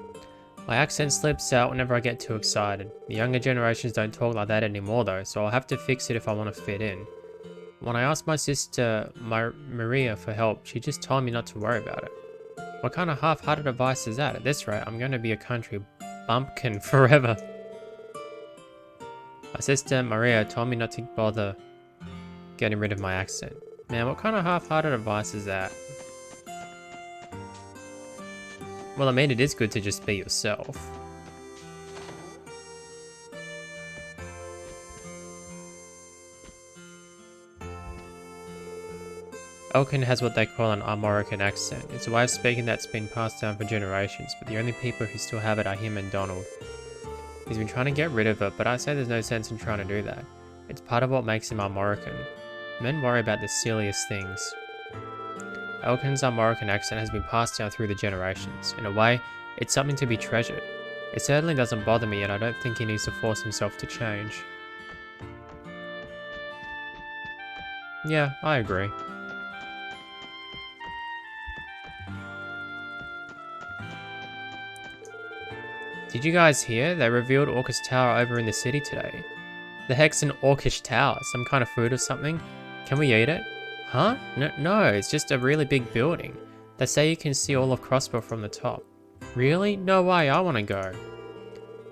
My accent slips out whenever I get too excited. The younger generations don't talk like that anymore though, so I'll have to fix it if I want to fit in. When I asked my sister Maria for help, she just told me not to worry about it. What kind of half-hearted advice is that? At this rate, I'm going to be a country bumpkin forever. My sister Maria told me not to bother getting rid of my accent. Man, what kind of half-hearted advice is that? Well, I mean, it is good to just be yourself. Elkin has what they call an Armorican accent. It's a way of speaking that's been passed down for generations, but the only people who still have it are him and Donald. He's been trying to get rid of it, but I say there's no sense in trying to do that. It's part of what makes him Armorican. Men worry about the silliest things. Elkin's Armorican accent has been passed down through the generations. In a way, it's something to be treasured. It certainly doesn't bother me, and I don't think he needs to force himself to change. Yeah, I agree. Did you guys hear? They revealed Orchis Tower over in the city today. The heck's an Orchis Tower? Some kind of food or something? Can we eat it? Huh? No, it's just a really big building. They say you can see all of Crossbell from the top. Really? No way, I want to go.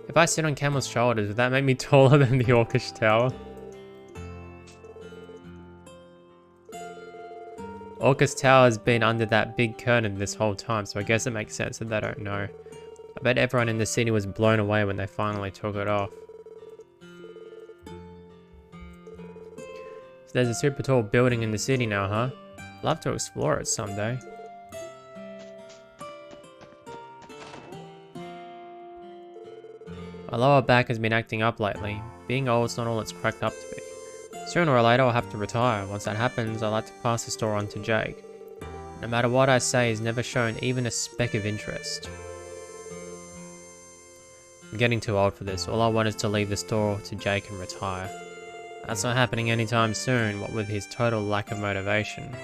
If I sit on Camel's shoulders, would that make me taller than the Orchis Tower? Orchis Tower has been under that big curtain this whole time, so I guess it makes sense that they don't know. I bet everyone in the city was blown away when they finally took it off. So there's a super tall building in the city now, huh? Love to explore it someday. My lower back has been acting up lately. Being old's not all it's cracked up to be. Sooner or later I'll have to retire. Once that happens, I'd like to pass the store on to Jake. No matter what I say, he's never shown even a speck of interest. I'm getting too old for this. All I want is to leave the store to Jake and retire. That's not happening anytime soon, what with his total lack of motivation.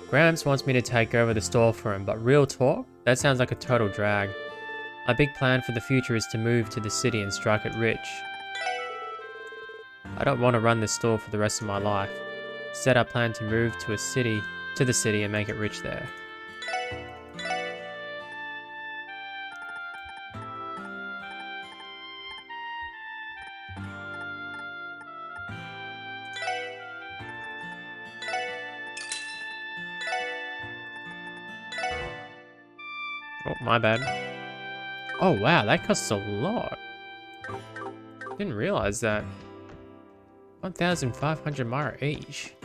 Gramps wants me to take over the store for him, but real talk? That sounds like a total drag. My big plan for the future is to move to the city and strike it rich. I don't want to run this store for the rest of my life. Instead, I plan to move to the city and make it rich there. Oh, my bad. Oh wow, that costs a lot. Didn't realize that. 1,500 Mara each.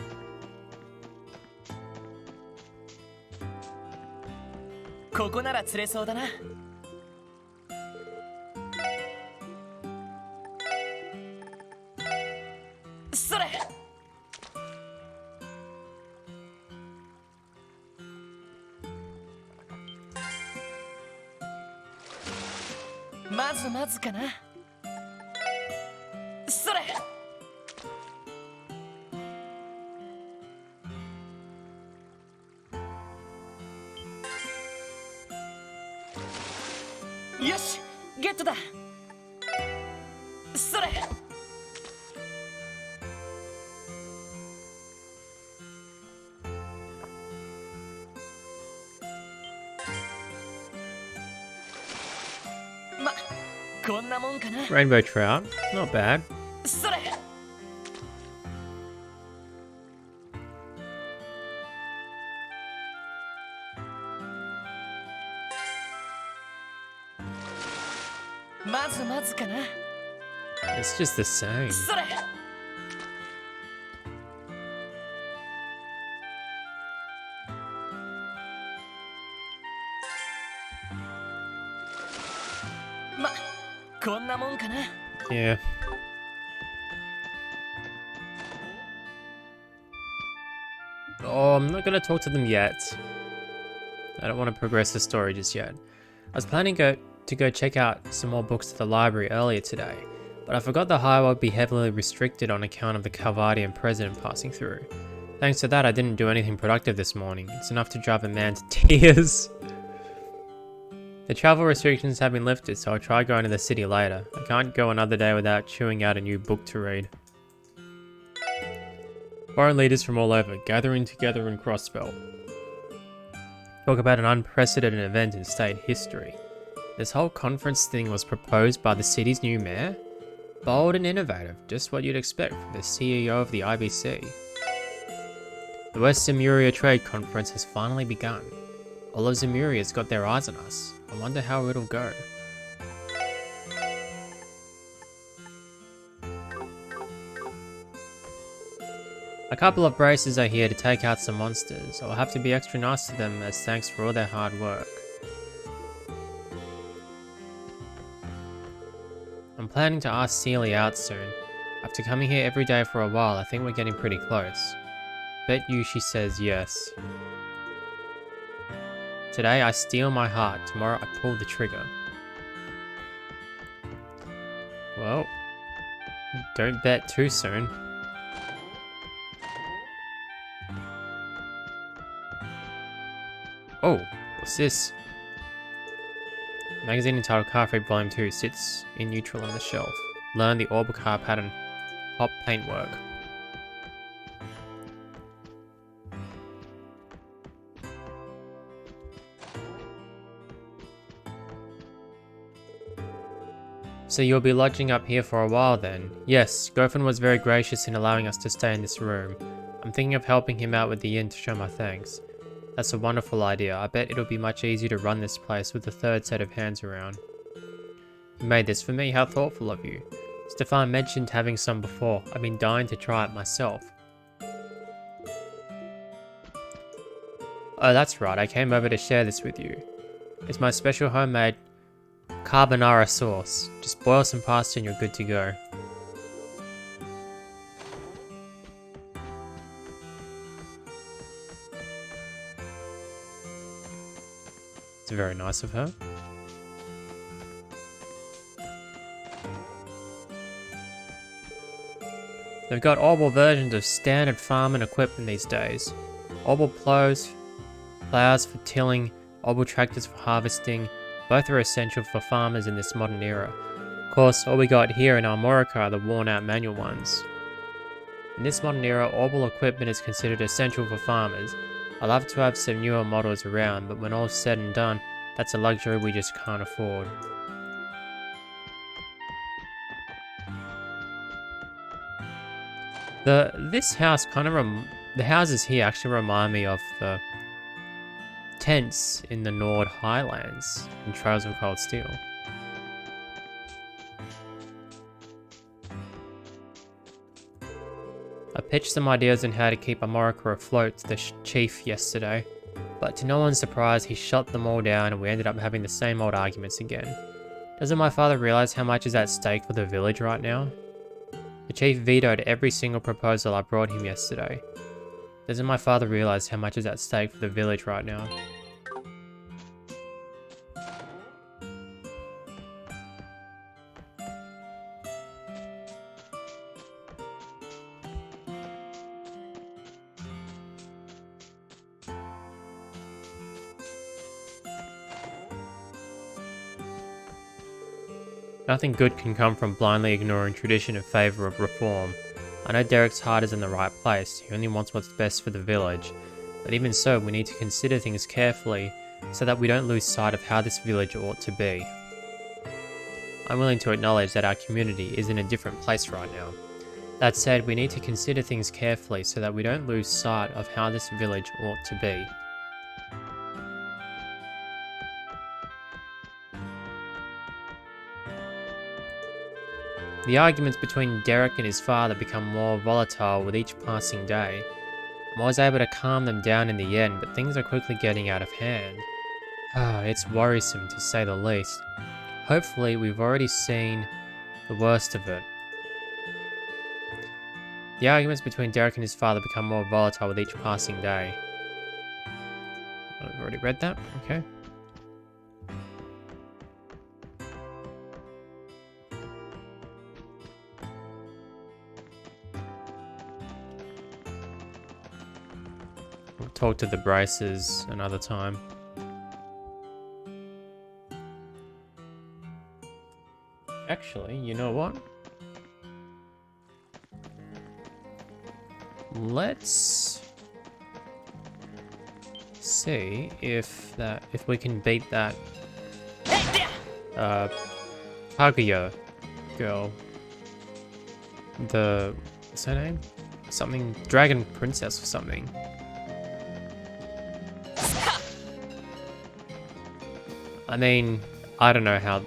Rainbow trout, not bad. It's just the same. Yeah. Oh, I'm not gonna talk to them yet. I don't want to progress the story just yet. I was planning to go check out some more books at the library earlier today, but I forgot the highway would be heavily restricted on account of the Calvardian president passing through. Thanks to that, I didn't do anything productive this morning. It's enough to drive a man to tears. The travel restrictions have been lifted, so I'll try going to the city later. I can't go another day without chewing out a new book to read. Foreign leaders from all over, gathering together in Crossbell. Talk about an unprecedented event in state history. This whole conference thing was proposed by the city's new mayor? Bold and innovative, just what you'd expect from the CEO of the IBC. The West Zemuria Trade Conference has finally begun. All of Zemuria's got their eyes on us. I wonder how it'll go. A couple of braces are here to take out some monsters. I'll have to be extra nice to them as thanks for all their hard work. I'm planning to ask Cecile out soon. After coming here every day for a while, I think we're getting pretty close. Bet you she says yes. Today I steal my heart, tomorrow I pull the trigger. Well, don't bet too soon. Oh, what's this? Magazine entitled Car Freak Volume 2 sits in neutral on the shelf. Learn the orbital car pattern. Pop paintwork. So you'll be lodging up here for a while then? Yes, Gofen was very gracious in allowing us to stay in this room. I'm thinking of helping him out with the inn to show my thanks. That's a wonderful idea. I bet it'll be much easier to run this place with a third set of hands around. You made this for me? How thoughtful of you. Stefan mentioned having some before. I've been dying to try it myself. Oh, that's right. I came over to share this with you. It's my special homemade carbonara sauce. Just boil some pasta and you're good to go. It's very nice of her. They've got orbal versions of standard farming equipment these days. Orbal plows for tilling, orbal tractors for harvesting. Both are essential for farmers in this modern era. Of course, all we got here in Armorica are the worn-out manual ones. In this modern era, orbal equipment is considered essential for farmers. I'd love to have some newer models around, but when all's said and done, that's a luxury we just can't afford. This house kind of the houses here actually remind me of the tents in the Nord Highlands in Trails of Cold Steel. I pitched some ideas on how to keep Armorica afloat to the chief yesterday, but to no one's surprise, he shut them all down and we ended up having the same old arguments again. Doesn't my father realize how much is at stake for the village right now? The chief vetoed every single proposal I brought him yesterday. Doesn't my father realize how much is at stake for the village right now? Nothing good can come from blindly ignoring tradition in favour of reform. I know Derek's heart is in the right place, he only wants what's best for the village. But even so, we need to consider things carefully so that we don't lose sight of how this village ought to be. I'm willing to acknowledge that our community is in a different place right now. That said, we need to consider things carefully so that we don't lose sight of how this village ought to be. The arguments between Derek and his father become more volatile with each passing day. I was able to calm them down in the end, but things are quickly getting out of hand. It's worrisome to say the least. Hopefully, we've already seen the worst of it. The arguments between Derek and his father become more volatile with each passing day. I've already read that, okay. We'll talk to the braces another time. Actually, you know what? Let's see if we can beat that Kaguya girl. What's her name? Something Dragon Princess or something. I mean, I don't know how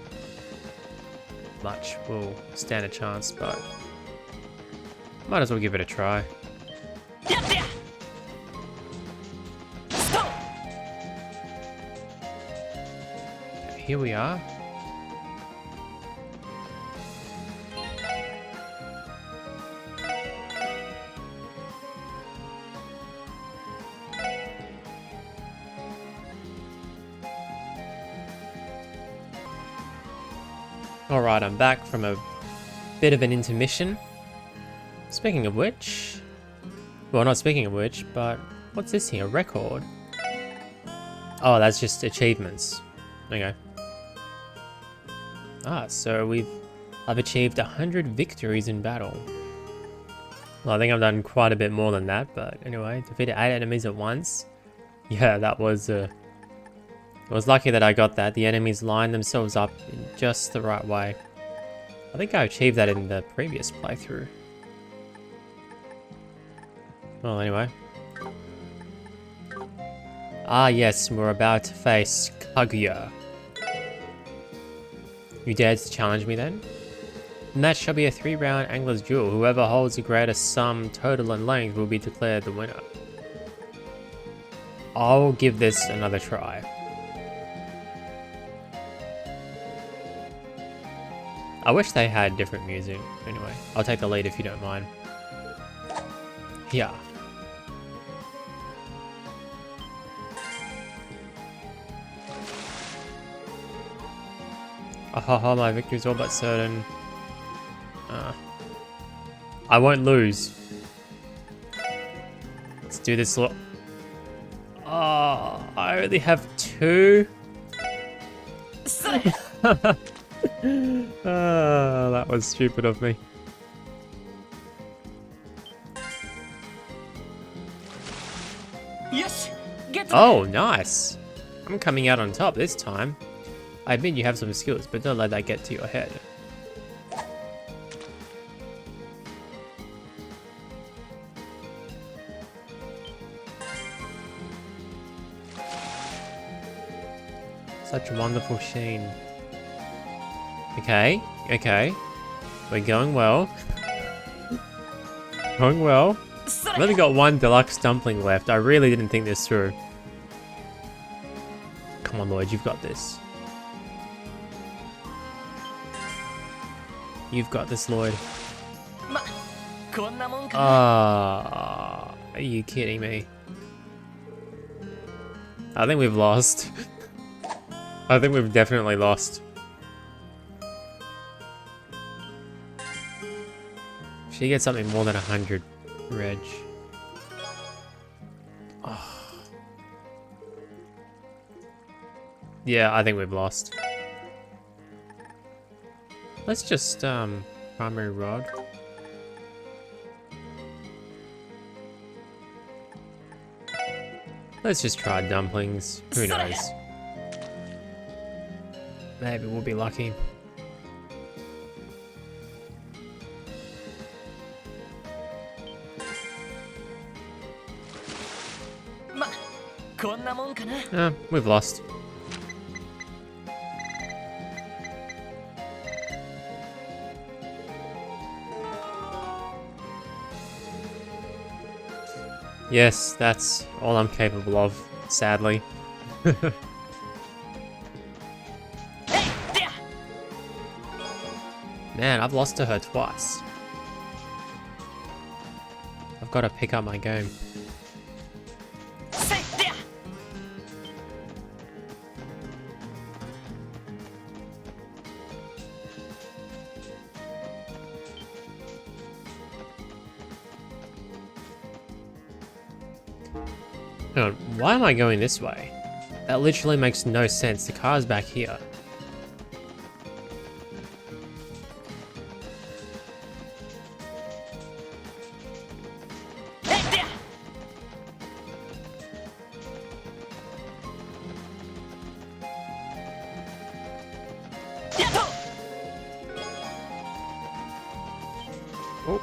much we'll stand a chance, but might as well give it a try. Here we are. Alright, I'm back from a bit of an intermission. Speaking of which... Well, not speaking of which, but... What's this here? A record? Oh, that's just achievements. Okay. So I've achieved 100 victories in battle. Well, I think I've done quite a bit more than that, but anyway, defeated 8 enemies at once. Yeah, that was I was lucky that I got that. The enemies lined themselves up in just the right way. I think I achieved that in the previous playthrough. Well, anyway. Ah, yes, we're about to face Kaguya. You dare to challenge me then? The match shall be a 3-round angler's duel. Whoever holds the greatest sum total and length will be declared the winner. I'll give this another try. I wish they had different music. Anyway, I'll take the lead if you don't mind. Yeah. Ahaha, my victory's all but certain. I won't lose. Let's do this. Oh, I only have 2. That was stupid of me. Oh, nice. I'm coming out on top this time. I admit you have some skills, but don't let that get to your head. Such a wonderful sheen. Okay, okay. We're going well. Going well. I've only got 1 deluxe dumpling left. I really didn't think this through. Come on, Lloyd, you've got this. You've got this, Lloyd. Ah, are you kidding me? I think we've lost. I think we've definitely lost. She gets something more than 100, Reg. Oh. Yeah, I think we've lost. Let's just, primary rod. Let's just try dumplings. Who knows? Maybe we'll be lucky. We've lost. Yes, that's all I'm capable of, sadly. Man, I've lost to her twice. I've got to pick up my game. Hang on, why am I going this way? That literally makes no sense. The car's back here. Oh.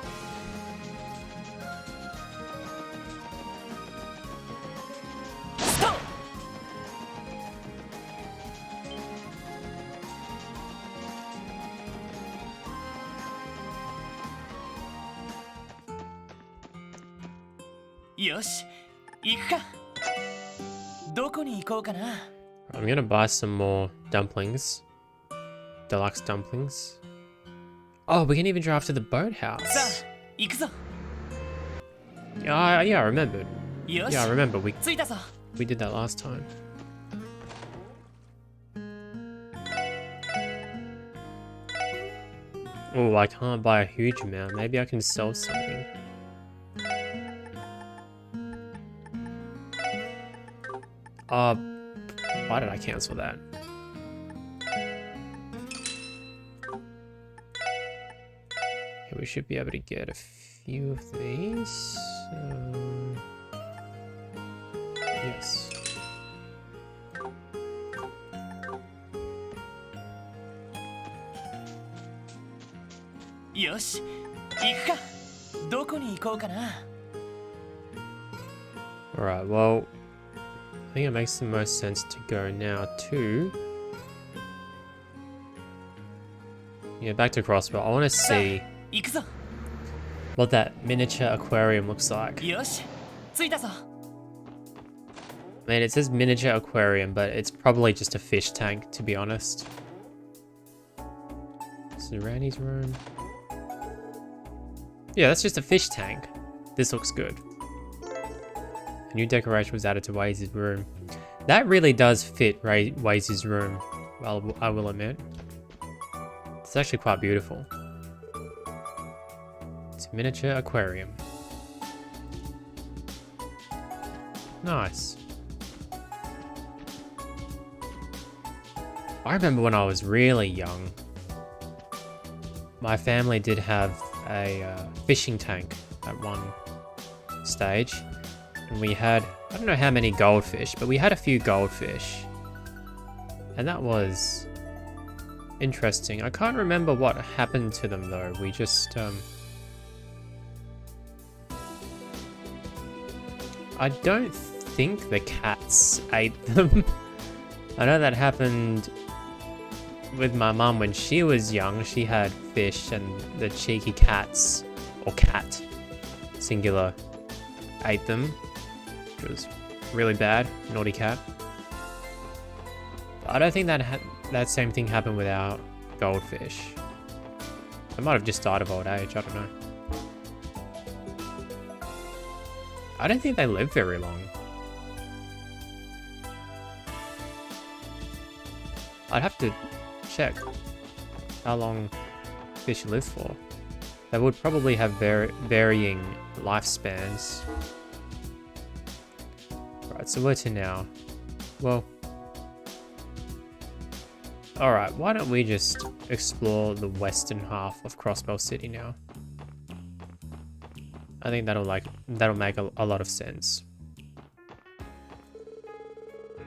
I'm gonna buy some more dumplings. Deluxe dumplings. Oh, we can even drive to the boathouse. Yeah, I remembered. Yeah, I remember. We did that last time. Oh, I can't buy a huge amount. Maybe I can sell something. Why did I cancel that? Okay, we should be able to get a few of these. Yes. よし、行くか。どこに行こうかな。 Alright, well, I think it makes the most sense to go now to... Yeah, back to Crossbell. I want to see 行くぞ。 what that miniature aquarium looks like. よし、着いたぞ。 I mean, it says miniature aquarium, but it's probably just a fish tank, to be honest. This is Randy's room. Yeah, that's just a fish tank. This looks good. A new decoration was added to Wazy's room. That really does fit Wazy's room, I will admit. It's actually quite beautiful. It's a miniature aquarium. Nice. I remember when I was really young, my family did have a fishing tank at one stage, and we had, I don't know how many goldfish, but we had a few goldfish, and that was interesting. I can't remember what happened to them though. We just I don't think the cats ate them. I know that happened with my mum when she was young. She had fish and the cheeky cats, or cat, singular, ate them, which was really bad. Naughty cat. But I don't think that same thing happened with our goldfish. They might have just died of old age, I don't know. I don't think they live very long. I'd have to check how long fish live for. They would probably have varying lifespans. Right, so where to now? Well, alright, why don't we just explore the western half of Crossbell City now? I think that'll make a lot of sense.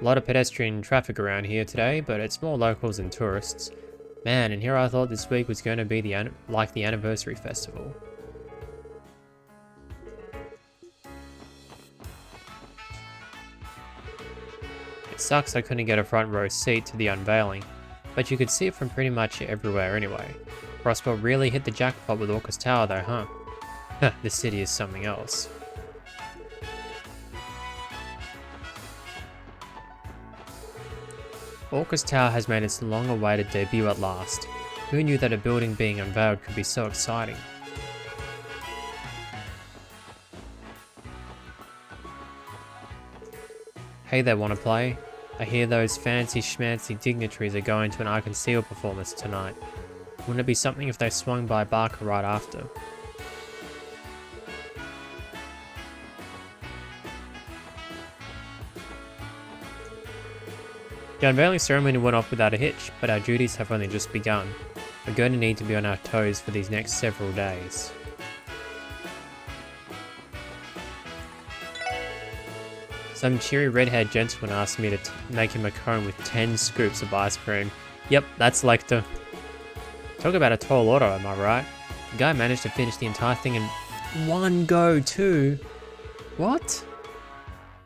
A lot of pedestrian traffic around here today, but it's more locals than tourists. Man, and here I thought this week was going to be like the anniversary festival. It sucks I couldn't get a front row seat to the unveiling, but you could see it from pretty much everywhere anyway. Crossbell really hit the jackpot with Orchis Tower though, huh? This city is something else. Orchis Tower has made its long-awaited debut at last. Who knew that a building being unveiled could be so exciting? Hey there, wanna play? I hear those fancy schmancy dignitaries are going to an Cecile performance tonight. Wouldn't it be something if they swung by Barker right after? The unveiling ceremony went off without a hitch, but our duties have only just begun. We're going to need to be on our toes for these next several days. Some cheery red-haired gentleman asked me to make him a cone with 10 scoops of ice cream. Yep, that's Lecter. Talk about a tall order, am I right? The guy managed to finish the entire thing in one go too. What?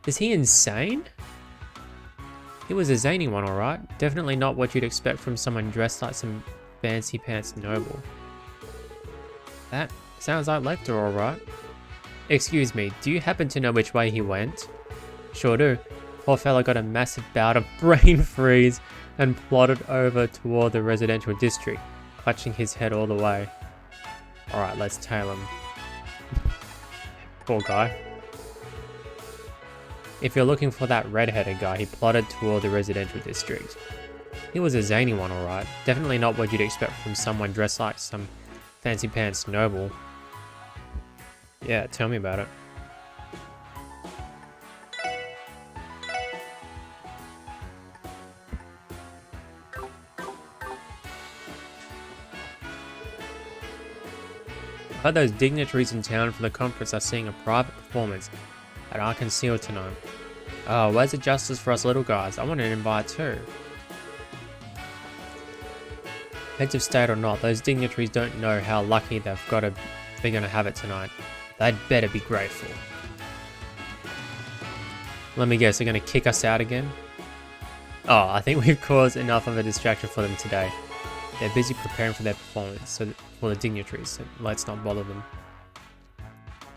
Is he insane? He was a zany one, alright. Definitely not what you'd expect from someone dressed like some fancy pants noble. That sounds like Lecter, alright. Excuse me, do you happen to know which way he went? Sure do. Poor fella got a massive bout of brain freeze and plodded over toward the residential district, clutching his head all the way. Alright, let's tail him. Poor guy. If you're looking for that red-headed guy, he plodded toward the residential district. He was a zany one, alright. Definitely not what you'd expect from someone dressed like some fancy pants noble. Yeah, tell me about it. I heard those dignitaries in town for the conference are seeing a private performance at Arkansas tonight. Oh, where's the justice for us little guys? I want an invite too. Heads of state or not, those dignitaries don't know how lucky they're gonna have it tonight. They'd better be grateful. Let me guess, they're gonna kick us out again? Oh, I think we've caused enough of a distraction for them today. They're busy preparing for their performance, so for the dignitaries, so let's not bother them.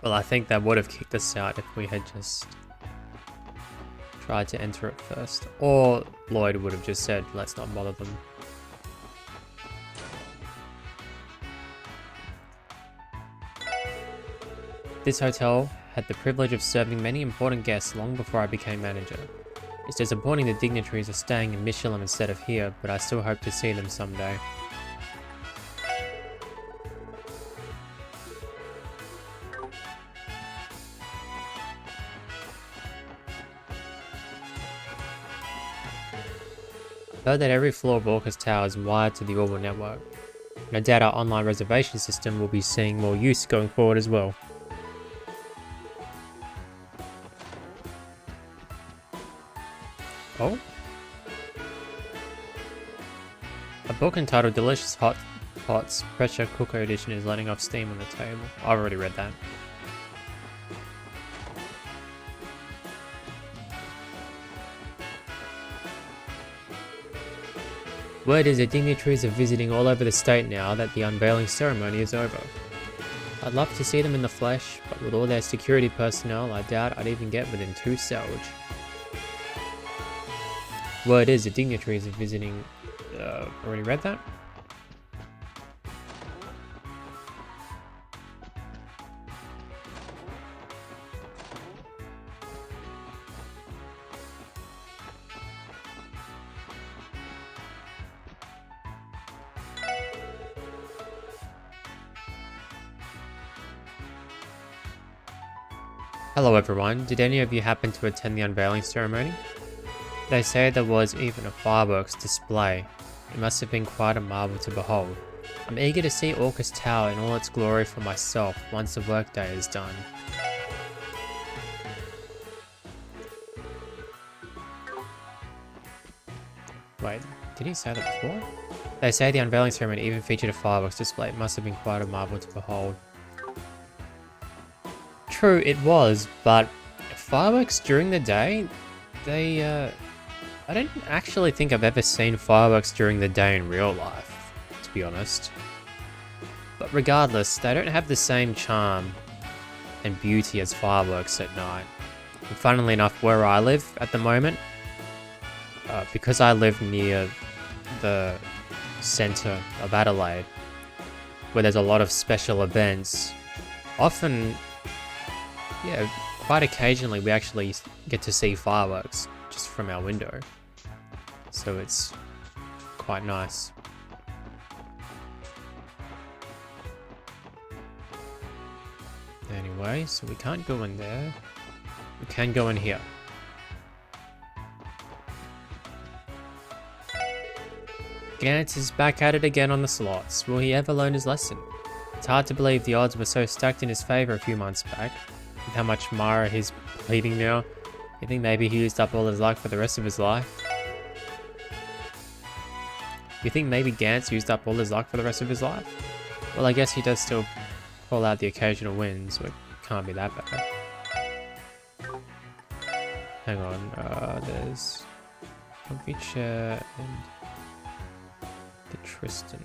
Well, I think they would have kicked us out if we had just tried to enter it first. Or Lloyd would have just said, let's not bother them. This hotel had the privilege of serving many important guests long before I became manager. It's disappointing the dignitaries are staying in Michelin instead of here, but I still hope to see them someday. I heard that every floor of Orchis Tower is wired to the Orbital network. No doubt our online reservation system will be seeing more use going forward as well. Oh? A book entitled Delicious Hot Pots Pressure Cooker Edition is letting off steam on the table. I've already read that. Word is that dignitaries are visiting all over the state now that the unveiling ceremony is over. I'd love to see them in the flesh, but with all their security personnel, I doubt I'd even get within 2 salvage. Word is the dignitaries are visiting... already read that? Hello everyone, did any of you happen to attend the unveiling ceremony? They say there was even a fireworks display. It must have been quite a marvel to behold. I'm eager to see Orchis Tower in all its glory for myself once the workday is done. Wait, did he say that before? They say the unveiling ceremony even featured a fireworks display. It must have been quite a marvel to behold. True, it was, but fireworks during the day, I don't actually think I've ever seen fireworks during the day in real life, to be honest. But regardless, they don't have the same charm and beauty as fireworks at night. And funnily enough, where I live at the moment, because I live near the centre of Adelaide, where there's a lot of special events, often, yeah, quite occasionally we actually get to see fireworks just from our window. So it's quite nice. Anyway, so we can't go in there. We can go in here. Gantz is back at it again on the slots. Will he ever learn his lesson? It's hard to believe the odds were so stacked in his favour a few months back. With how much Mara he's bleeding now, you think maybe he used up all his luck for the rest of his life? You think maybe Gantz used up all his luck for the rest of his life? Well, I guess he does still pull out the occasional win, so it can't be that bad. Hang on, there's comfy chair and the Tristan.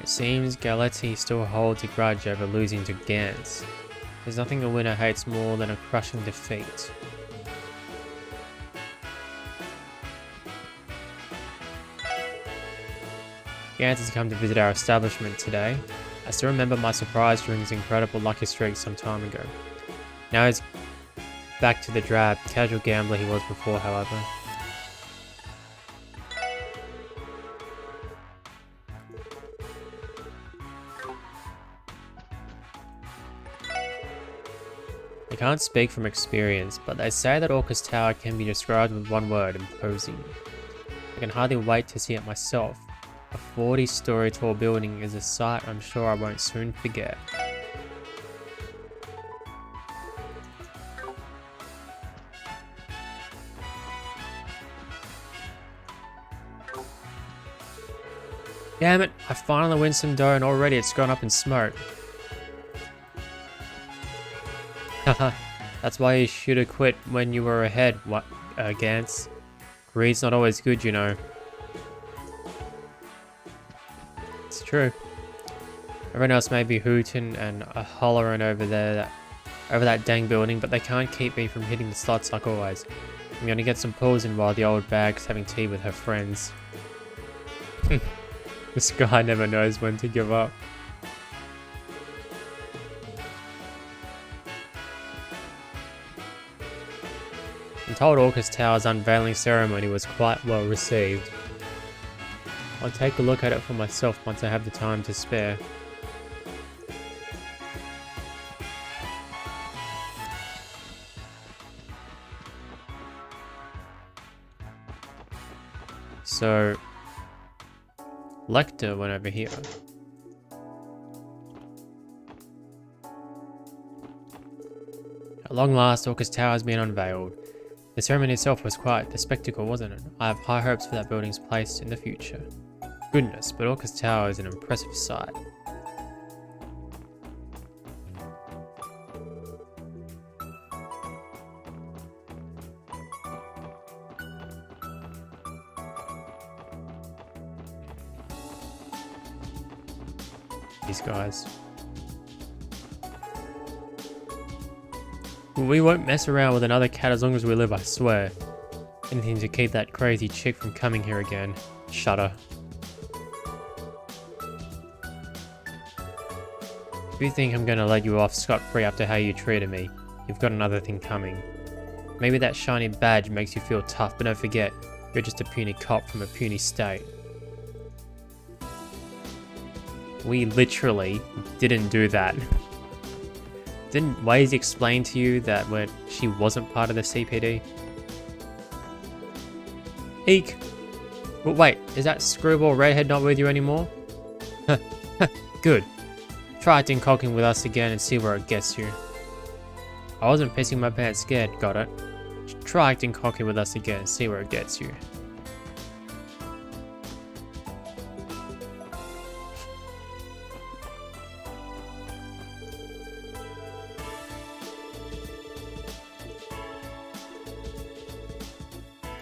It seems Galetti still holds a grudge over losing to Gantz. There's nothing a winner hates more than a crushing defeat. Gantz has come to visit our establishment today. I still remember my surprise during his incredible lucky streak some time ago. Now he's back to the drab, casual gambler he was before, however. I can't speak from experience, but they say that Orchis Tower can be described with one word: imposing. I can hardly wait to see it myself. A 40-story tall building is a sight I'm sure I won't soon forget. Damn it, I finally win some dough and already it's gone up in smoke. Haha, that's why you should have quit when you were ahead, Gantz. Greed's not always good, you know. It's true. Everyone else may be hooting and hollering over there, over that dang building, but they can't keep me from hitting the slots like always. I'm gonna get some pulls in while the old bag's having tea with her friends. This guy never knows when to give up. I'm told Orchis Tower's unveiling ceremony was quite well received. I'll take a look at it for myself once I have the time to spare. So, Lecter went over here. At long last, Orchis Tower has been unveiled. The ceremony itself was quite the spectacle, wasn't it? I have high hopes for that building's place in the future. Goodness, but Orchis Tower is an impressive sight. These guys. We won't mess around with another cat as long as we live, I swear. Anything to keep that crazy chick from coming here again. Shudder. If you think I'm gonna let you off scot-free after how you treated me, you've got another thing coming. Maybe that shiny badge makes you feel tough, but don't forget, you're just a puny cop from a puny state. We literally didn't do that. Didn't Wazy explain to you that she wasn't part of the CPD? Eek! Well, wait, is that screwball redhead not with you anymore? Good. Try acting cocking with us again and see where it gets you. I wasn't pissing my pants scared, got it? Try acting cocky with us again and see where it gets you.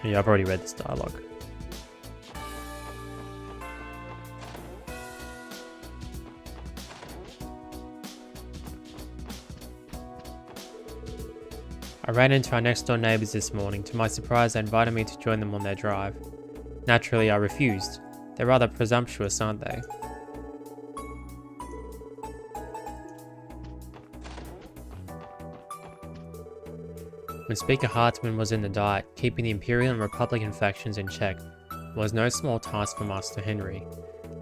Yeah, I've already read this dialogue. I ran into our next door neighbours this morning. To my surprise, they invited me to join them on their drive. Naturally, I refused. They're rather presumptuous, aren't they? When Speaker Hartman was in the Diet, keeping the Imperial and Republican factions in check was no small task for Master Henry.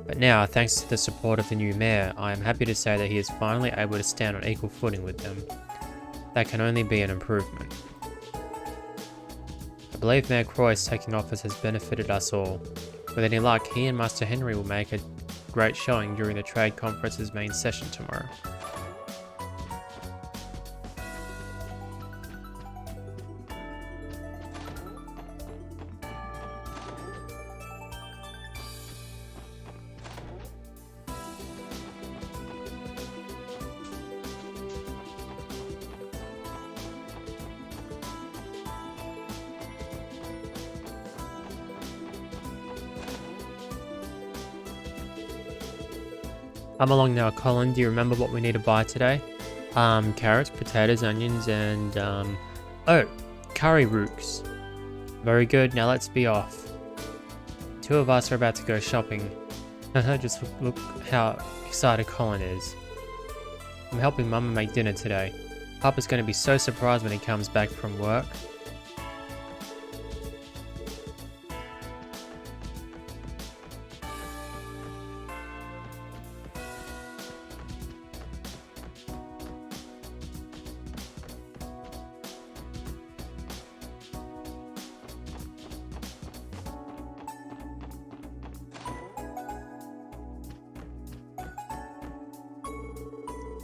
But now, thanks to the support of the new mayor, I am happy to say that he is finally able to stand on equal footing with them. That can only be an improvement. I believe Mayor Croy's taking office has benefited us all. With any luck, he and Master Henry will make a great showing during the Trade Conference's main session tomorrow. I'm along now, Colin. Do you remember what we need to buy today? Carrots, potatoes, onions, and oh, curry rooks. Very good. Now let's be off. Two of us are about to go shopping. Just look how excited Colin is. I'm helping Mama make dinner today. Papa's going to be so surprised when he comes back from work.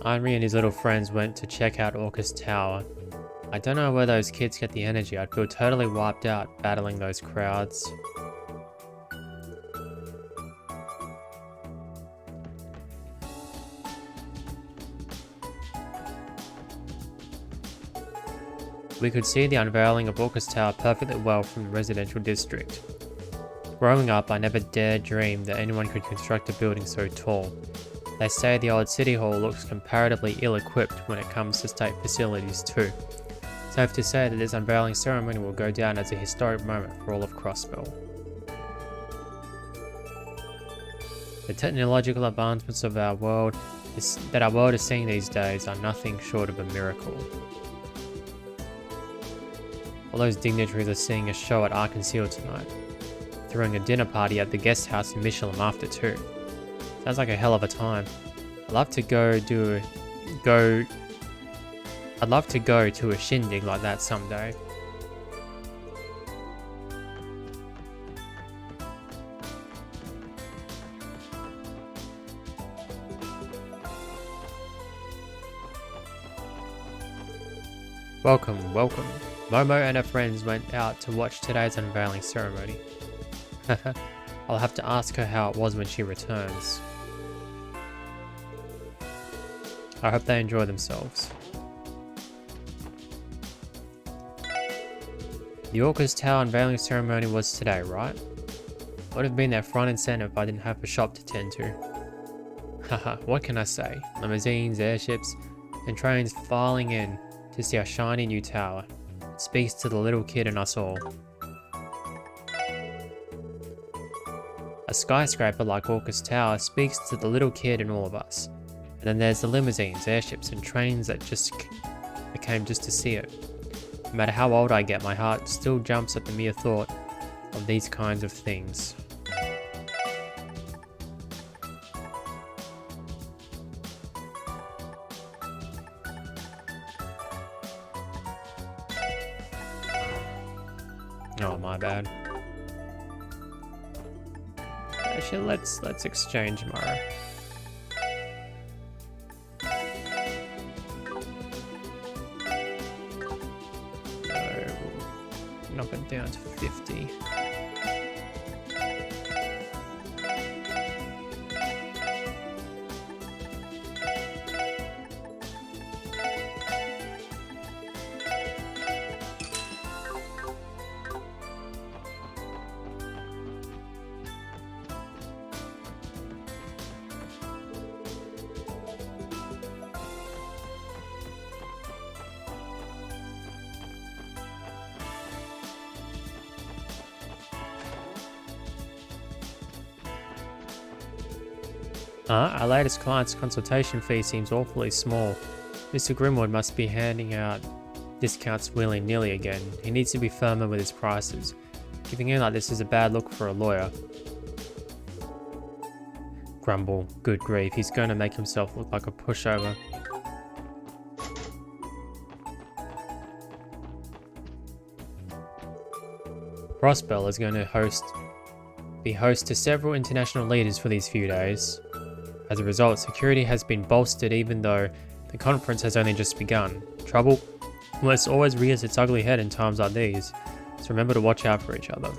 Henry and his little friends went to check out Orchis Tower. I don't know where those kids get the energy. I'd feel totally wiped out battling those crowds. We could see the unveiling of Orchis Tower perfectly well from the residential district. Growing up, I never dared dream that anyone could construct a building so tall. They say the old City Hall looks comparatively ill-equipped when it comes to state facilities too. Safe to say that this unveiling ceremony will go down as a historic moment for all of Crossbell. The technological advancements of our world is seeing these days are nothing short of a miracle. All those dignitaries are seeing a show at Arkansas tonight, throwing a dinner party at the guest house in Michelin after too. Sounds like a hell of a time. I'd love to go to a shindig like that someday. Welcome, welcome. Momo and her friends went out to watch today's unveiling ceremony. I'll have to ask her how it was when she returns. I hope they enjoy themselves. The Orchis Tower unveiling ceremony was today, right? Would have been there front and center if I didn't have a shop to tend to. Haha, what can I say? Limousines, airships, and trains filing in to see our shiny new tower. It speaks to the little kid in us all. A skyscraper like Orchis Tower speaks to the little kid in all of us. And then there's the limousines, airships, and trains that came just to see it. No matter how old I get, my heart still jumps at the mere thought of these kinds of things. Oh, my bad. Actually, let's exchange Mara. So, knock it down to 50. Our latest client's consultation fee seems awfully small. Mr. Grimwood must be handing out discounts willy-nilly again. He needs to be firmer with his prices. Giving in like this is a bad look for a lawyer. Grumble. Good grief, he's going to make himself look like a pushover. Crossbell is going to be host to several international leaders for these few days. As a result, security has been bolstered even though the conference has only just begun. Trouble? Well, it always rears its ugly head in times like these, so remember to watch out for each other.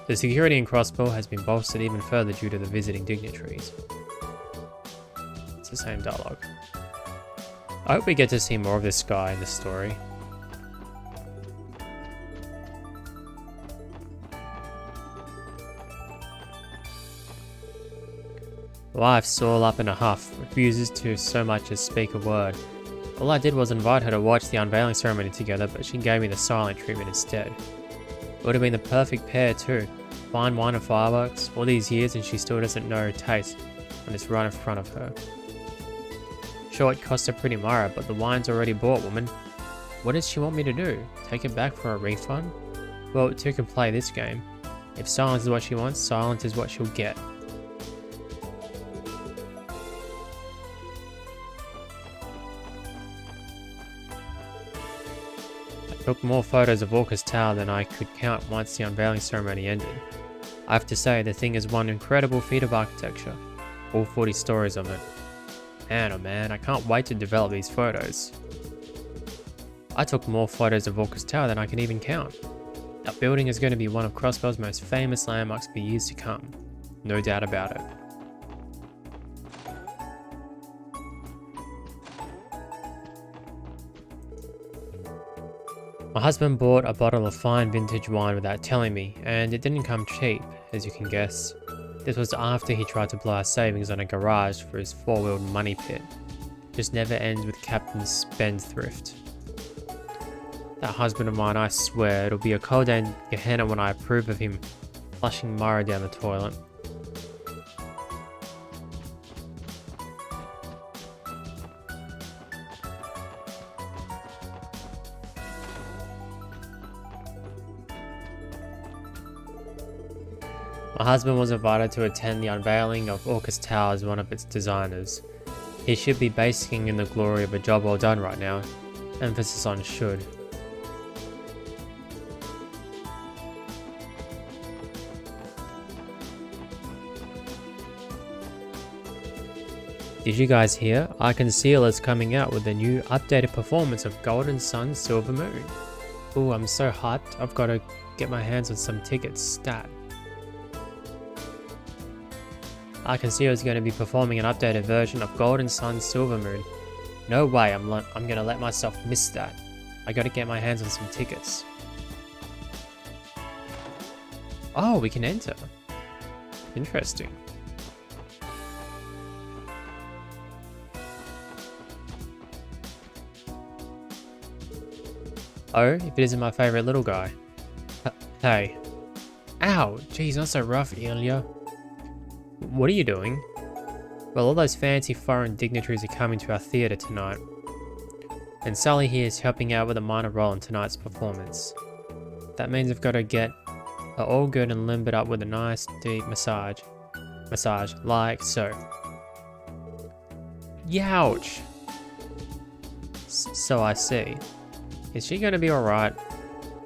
The security in Crossbell has been bolstered even further due to the visiting dignitaries. It's the same dialogue. I hope we get to see more of this guy in this story. Wife's all up in a huff, refuses to so much as speak a word. All I did was invite her to watch the unveiling ceremony together, but she gave me the silent treatment instead. It would have been the perfect pair too. Fine wine and fireworks, all these years and she still doesn't know taste when it's right in front of her. Sure, it cost a pretty mire, but the wine's already bought, woman. What does she want me to do? Take it back for a refund? Well, two can play this game. If silence is what she wants, silence is what she'll get. Took more photos of Orchis Tower than I could count once the unveiling ceremony ended. I have to say, the thing is one incredible feat of architecture. All 40 stories of it. Man oh man, I can't wait to develop these photos. I took more photos of Orchis Tower than I can even count. That building is going to be one of Crossbell's most famous landmarks for years to come. No doubt about it. My husband bought a bottle of fine vintage wine without telling me, and it didn't come cheap, as you can guess. This was after he tried to blow our savings on a garage for his four-wheeled money pit. Just never ends with Captain Spendthrift. That husband of mine, I swear, it'll be a cold day in Gehenna when I approve of him flushing Mara down the toilet. My husband was invited to attend the unveiling of Orchis Tower as one of its designers. He should be basking in the glory of a job well done right now. Emphasis on should. Did you guys hear? Cecile is coming out with a new updated performance of Golden Sun Silver Moon. Ooh, I'm so hyped. I've got to get my hands on some tickets stat. Cecile is going to be performing an updated version of Golden Sun Silver Moon. No way, I'm going to let myself miss that. I got to get my hands on some tickets. Oh, we can enter. Interesting. Oh, if it isn't my favorite little guy. Hey. Ow! Geez, not so rough, Ilya. What are you doing? Well, all those fancy foreign dignitaries are coming to our theatre tonight. And Sully here is helping out with a minor role in tonight's performance. That means I've got to get her all good and limbered up with a nice deep massage. Massage, like so. Youch! So I see. Is she going to be alright?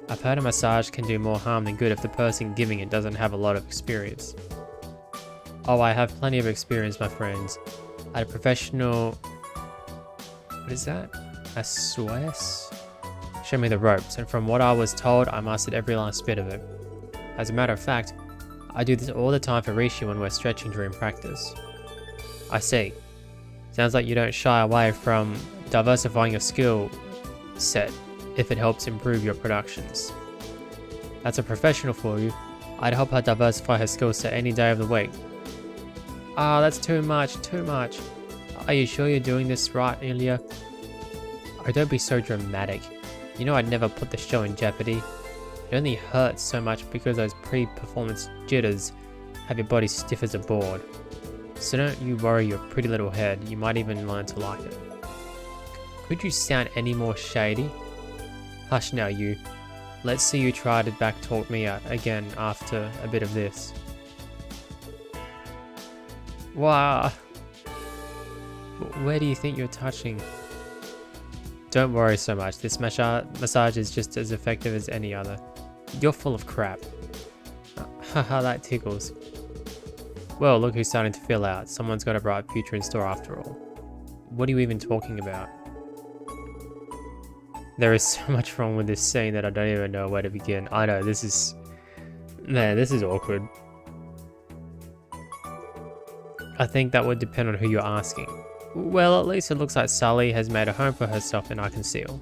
I've heard a massage can do more harm than good if the person giving it doesn't have a lot of experience. Oh, I have plenty of experience, my friends. I had a professional... What is that? A Suez? Show me the ropes, and from what I was told, I mastered every last bit of it. As a matter of fact, I do this all the time for Rishi when we're stretching during practice. I see. Sounds like you don't shy away from diversifying your skill set if it helps improve your productions. That's a professional for you. I'd help her diversify her skill set any day of the week. Ah, that's too much, too much. Are you sure you're doing this right, Ilya? Oh, don't be so dramatic. You know I'd never put the show in jeopardy. It only hurts so much because those pre-performance jitters have your body stiff as a board. So don't you worry your pretty little head, you might even learn to like it. Could you sound any more shady? Hush now, you. Let's see you try to backtalk me out again after a bit of this. Wow. Where do you think you're touching? Don't worry so much. This massage is just as effective as any other. You're full of crap. Haha, that tickles. Well, look who's starting to fill out. Someone's got a bright future in store after all. What are you even talking about? There is so much wrong with this scene that I don't even know where to begin. I know, this is... Man, this is awkward. I think that would depend on who you're asking. Well, at least it looks like Sully has made a home for herself in Cecile.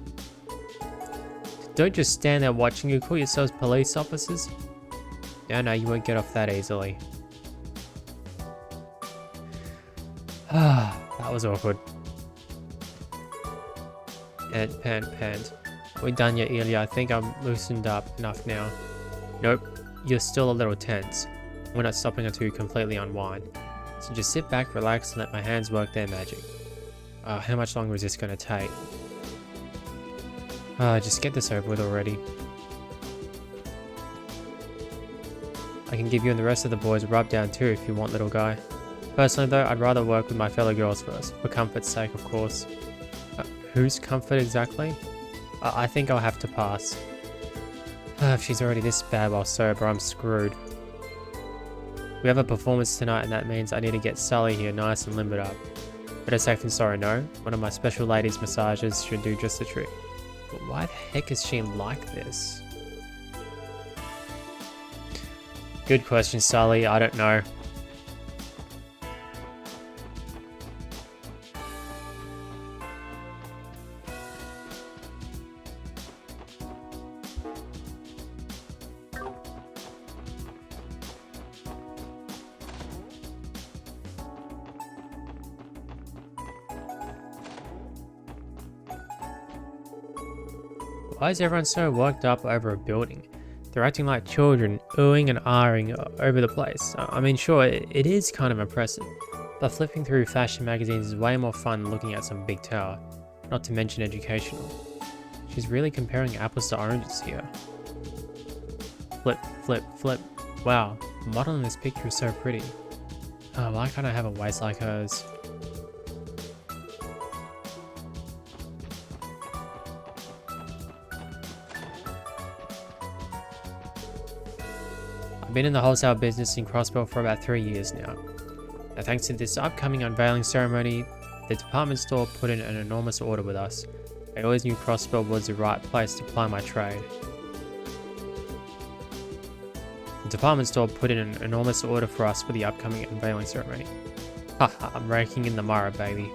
Don't just stand there watching you, call yourselves police officers. No, you won't get off that easily. That was awkward. Pant. We're done yet, Ilya? I think I'm loosened up enough now. Nope, you're still a little tense. We're not stopping until you completely unwind. So just sit back, relax, and let my hands work their magic. How much longer is this going to take? Just get this over with already. I can give you and the rest of the boys a rub down too if you want, little guy. Personally though, I'd rather work with my fellow girls first, for comfort's sake of course. Whose comfort exactly? I think I'll have to pass. If she's already this bad while sober, I'm screwed. We have a performance tonight and that means I need to get Sully here nice and limbered up. Better safe than sorry, no? One of my special ladies massages should do just the trick. But why the heck is she like this? Good question, Sully. I don't know. Why is everyone so worked up over a building? They're acting like children, oohing and ahhing over the place. I mean, sure, it is kind of impressive, but flipping through fashion magazines is way more fun than looking at some big tower, not to mention educational. She's really comparing apples to oranges here. Flip, flip, flip. Wow, the model in this picture is so pretty. Oh, why can't I have a waist like hers? I've been in the wholesale business in Crossbell for about 3 years now. And thanks to this upcoming unveiling ceremony, the department store put in an enormous order with us. I always knew Crossbell was the right place to ply my trade. The department store put in an enormous order for us for the upcoming unveiling ceremony. Haha, I'm raking in the Mara, baby.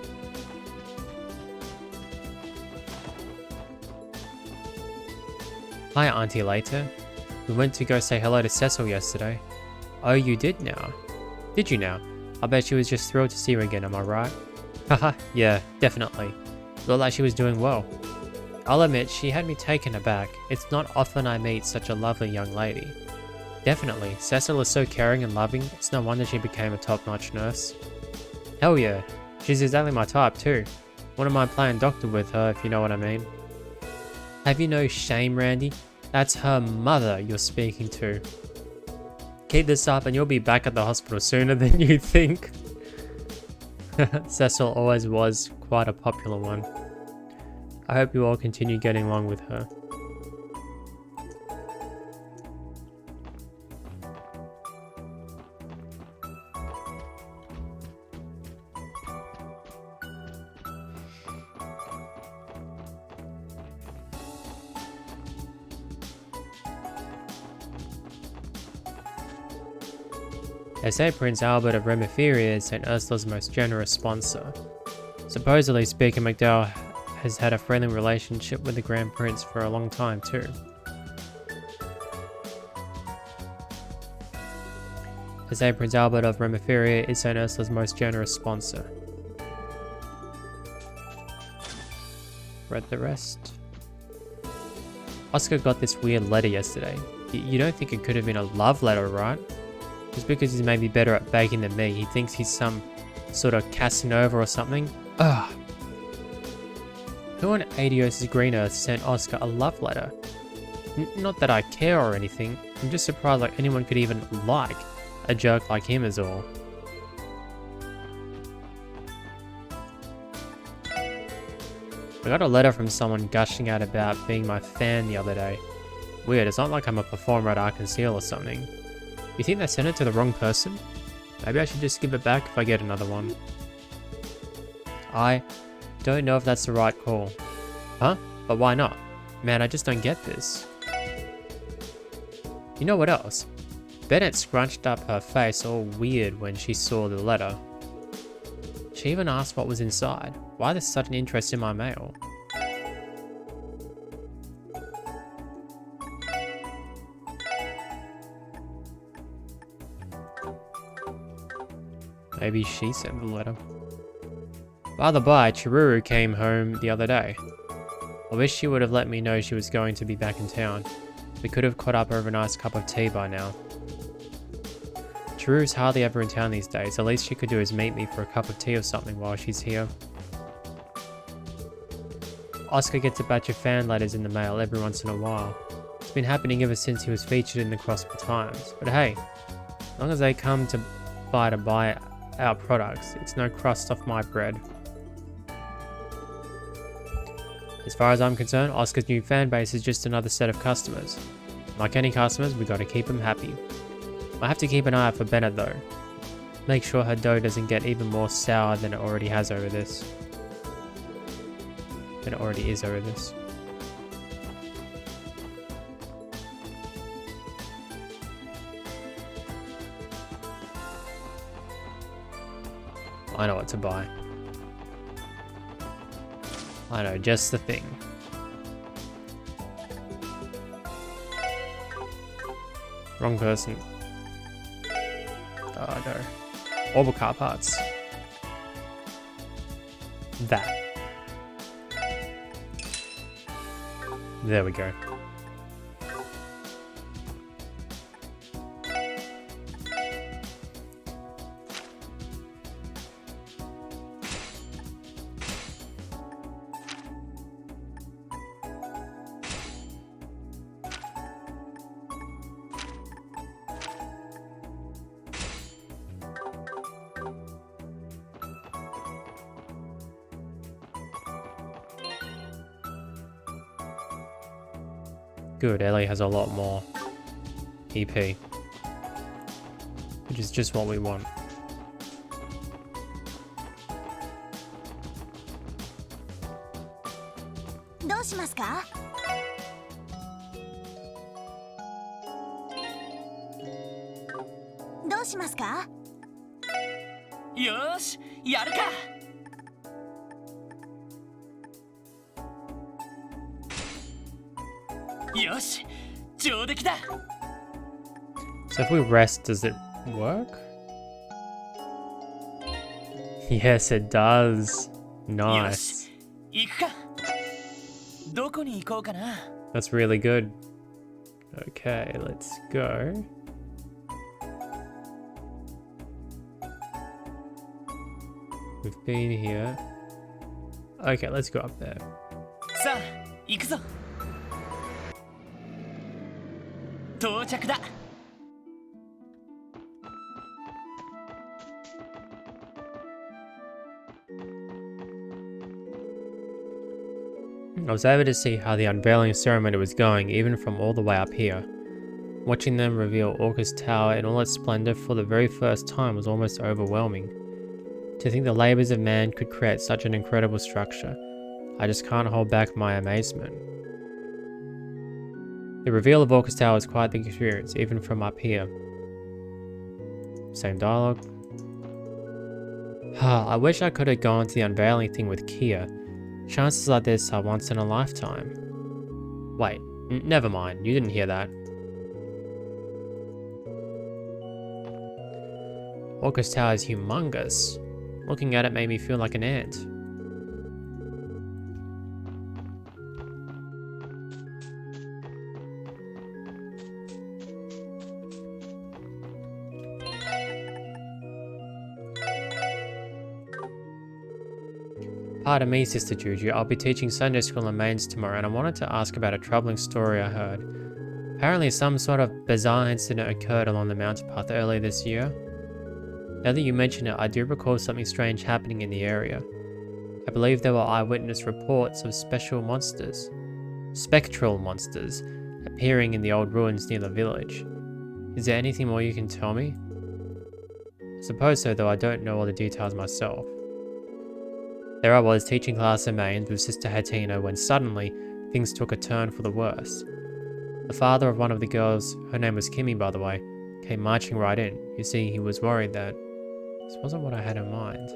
Hi, Auntie Later. We went to go say hello to Cecile yesterday. Oh, you did now? Did you now? I bet she was just thrilled to see you again, am I right? Haha, yeah, definitely. Looked like she was doing well. I'll admit, she had me taken aback. It's not often I meet such a lovely young lady. Definitely, Cecile is so caring and loving, it's no wonder she became a top-notch nurse. Hell yeah, she's exactly my type too. Wouldn't mind playing doctor with her, if you know what I mean. Have you no shame, Randy? That's her mother you're speaking to. Keep this up and you'll be back at the hospital sooner than you think. Cecile always was quite a popular one. I hope you all continue getting along with her. They say Prince Albert of Remeferia is St. Ursula's most generous sponsor. Supposedly, Speaker McDowell has had a friendly relationship with the Grand Prince for a long time too. They say Prince Albert of Remeferia is St. Ursula's most generous sponsor. Read the rest. Oscar got this weird letter yesterday. You don't think it could have been a love letter, right? Just because he's maybe better at baking than me, he thinks he's some sort of Casanova or something. Ugh. Who on Adios' Green Earth sent Oscar a love letter? Not that I care or anything, I'm just surprised like anyone could even like a jerk like him is all. I got a letter from someone gushing out about being my fan the other day. Weird, it's not like I'm a performer at Arkansas or something. You think they sent it to the wrong person? Maybe I should just give it back if I get another one. I don't know if that's the right call. Huh? But why not? Man, I just don't get this. You know what else? Bennett scrunched up her face all weird when she saw the letter. She even asked what was inside. Why this sudden interest in my mail? Maybe she sent the letter. By the by, Chiruru came home the other day. I wish she would have let me know she was going to be back in town. We could have caught up over a nice cup of tea by now. Chiruru's hardly ever in town these days. The least she could do is meet me for a cup of tea or something while she's here. Oscar gets a batch of fan letters in the mail every once in a while. It's been happening ever since he was featured in the Crossbell Times. But hey, as long as they come to buy our products, it's no crust off my bread. As far as I'm concerned, Oscar's new fan base is just another set of customers. Like any customers, we gotta keep them happy. I have to keep an eye out for Bennett though. Make sure her dough doesn't get even more sour than it already has over this. Than it already is over this. I know what to buy. I know, just the thing. Wrong person. Oh no. Orbital car parts. That. There we go. Good, Ellie has a lot more EP, which is just what we want. Yosh, yaru ka. Yosh, joudeki da. So if we rest, does it work? Yes, it does. Nice. Iku ka. Doko ni ikou ka na? That's really good. Okay, let's go. We've been here. Okay, let's go up there. Sa, iku zo. Touchaku da. I was able to see how the unveiling ceremony was going even from all the way up here. Watching them reveal Orchis Tower in all its splendor for the very first time was almost overwhelming. To think the labors of man could create such an incredible structure, I just can't hold back my amazement. The reveal of Orchis Tower was quite the experience, even from up here. Same dialogue. I wish I could have gone to the unveiling thing with Kia. Chances like this are once in a lifetime. Wait, never mind, you didn't hear that. Orchis Tower is humongous. Looking at it made me feel like an ant. Pardon me, Sister Juju, I'll be teaching Sunday school in Mainz tomorrow and I wanted to ask about a troubling story I heard. Apparently some sort of bizarre incident occurred along the mountain path earlier this year. Now that you mention it, I do recall something strange happening in the area. I believe there were eyewitness reports of spectral monsters, appearing in the old ruins near the village. Is there anything more you can tell me? I suppose so, though I don't know all the details myself. There I was teaching class in Mainz with Sister Hatina when suddenly things took a turn for the worse. The father of one of the girls, her name was Kimmy by the way, came marching right in. You see, he was worried that this wasn't what I had in mind.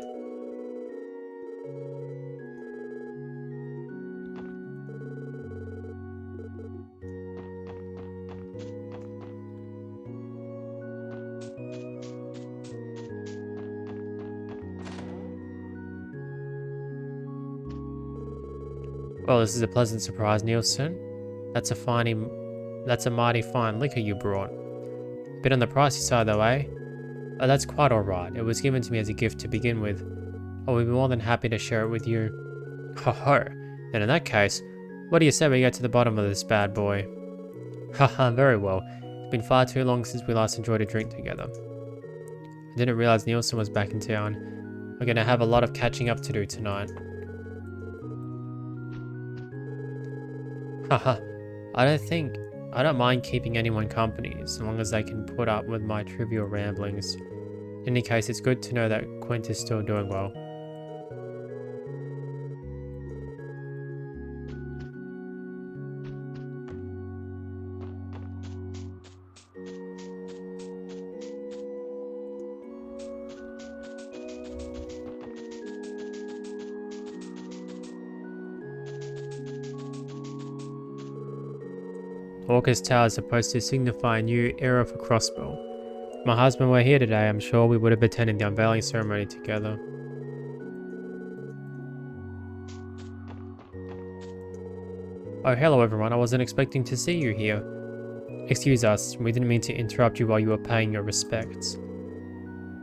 Well, this is a pleasant surprise, Nielsen. That's a mighty fine liquor you brought. Bit on the pricey side though, eh? Oh, that's quite alright. It was given to me as a gift to begin with. I would be more than happy to share it with you. Ho ho. Then in that case, what do you say we get to the bottom of this bad boy? Haha, very well. It's been far too long since we last enjoyed a drink together. I didn't realize Nielsen was back in town. We're gonna have a lot of catching up to do tonight. Haha, I don't mind keeping anyone company, as long as they can put up with my trivial ramblings. In any case, it's good to know that Quint is still doing well. Orchis Tower is supposed to signify a new era for Crossbell. If my husband were here today, I'm sure we would have attended the unveiling ceremony together. Oh, hello everyone, I wasn't expecting to see you here. Excuse us, we didn't mean to interrupt you while you were paying your respects.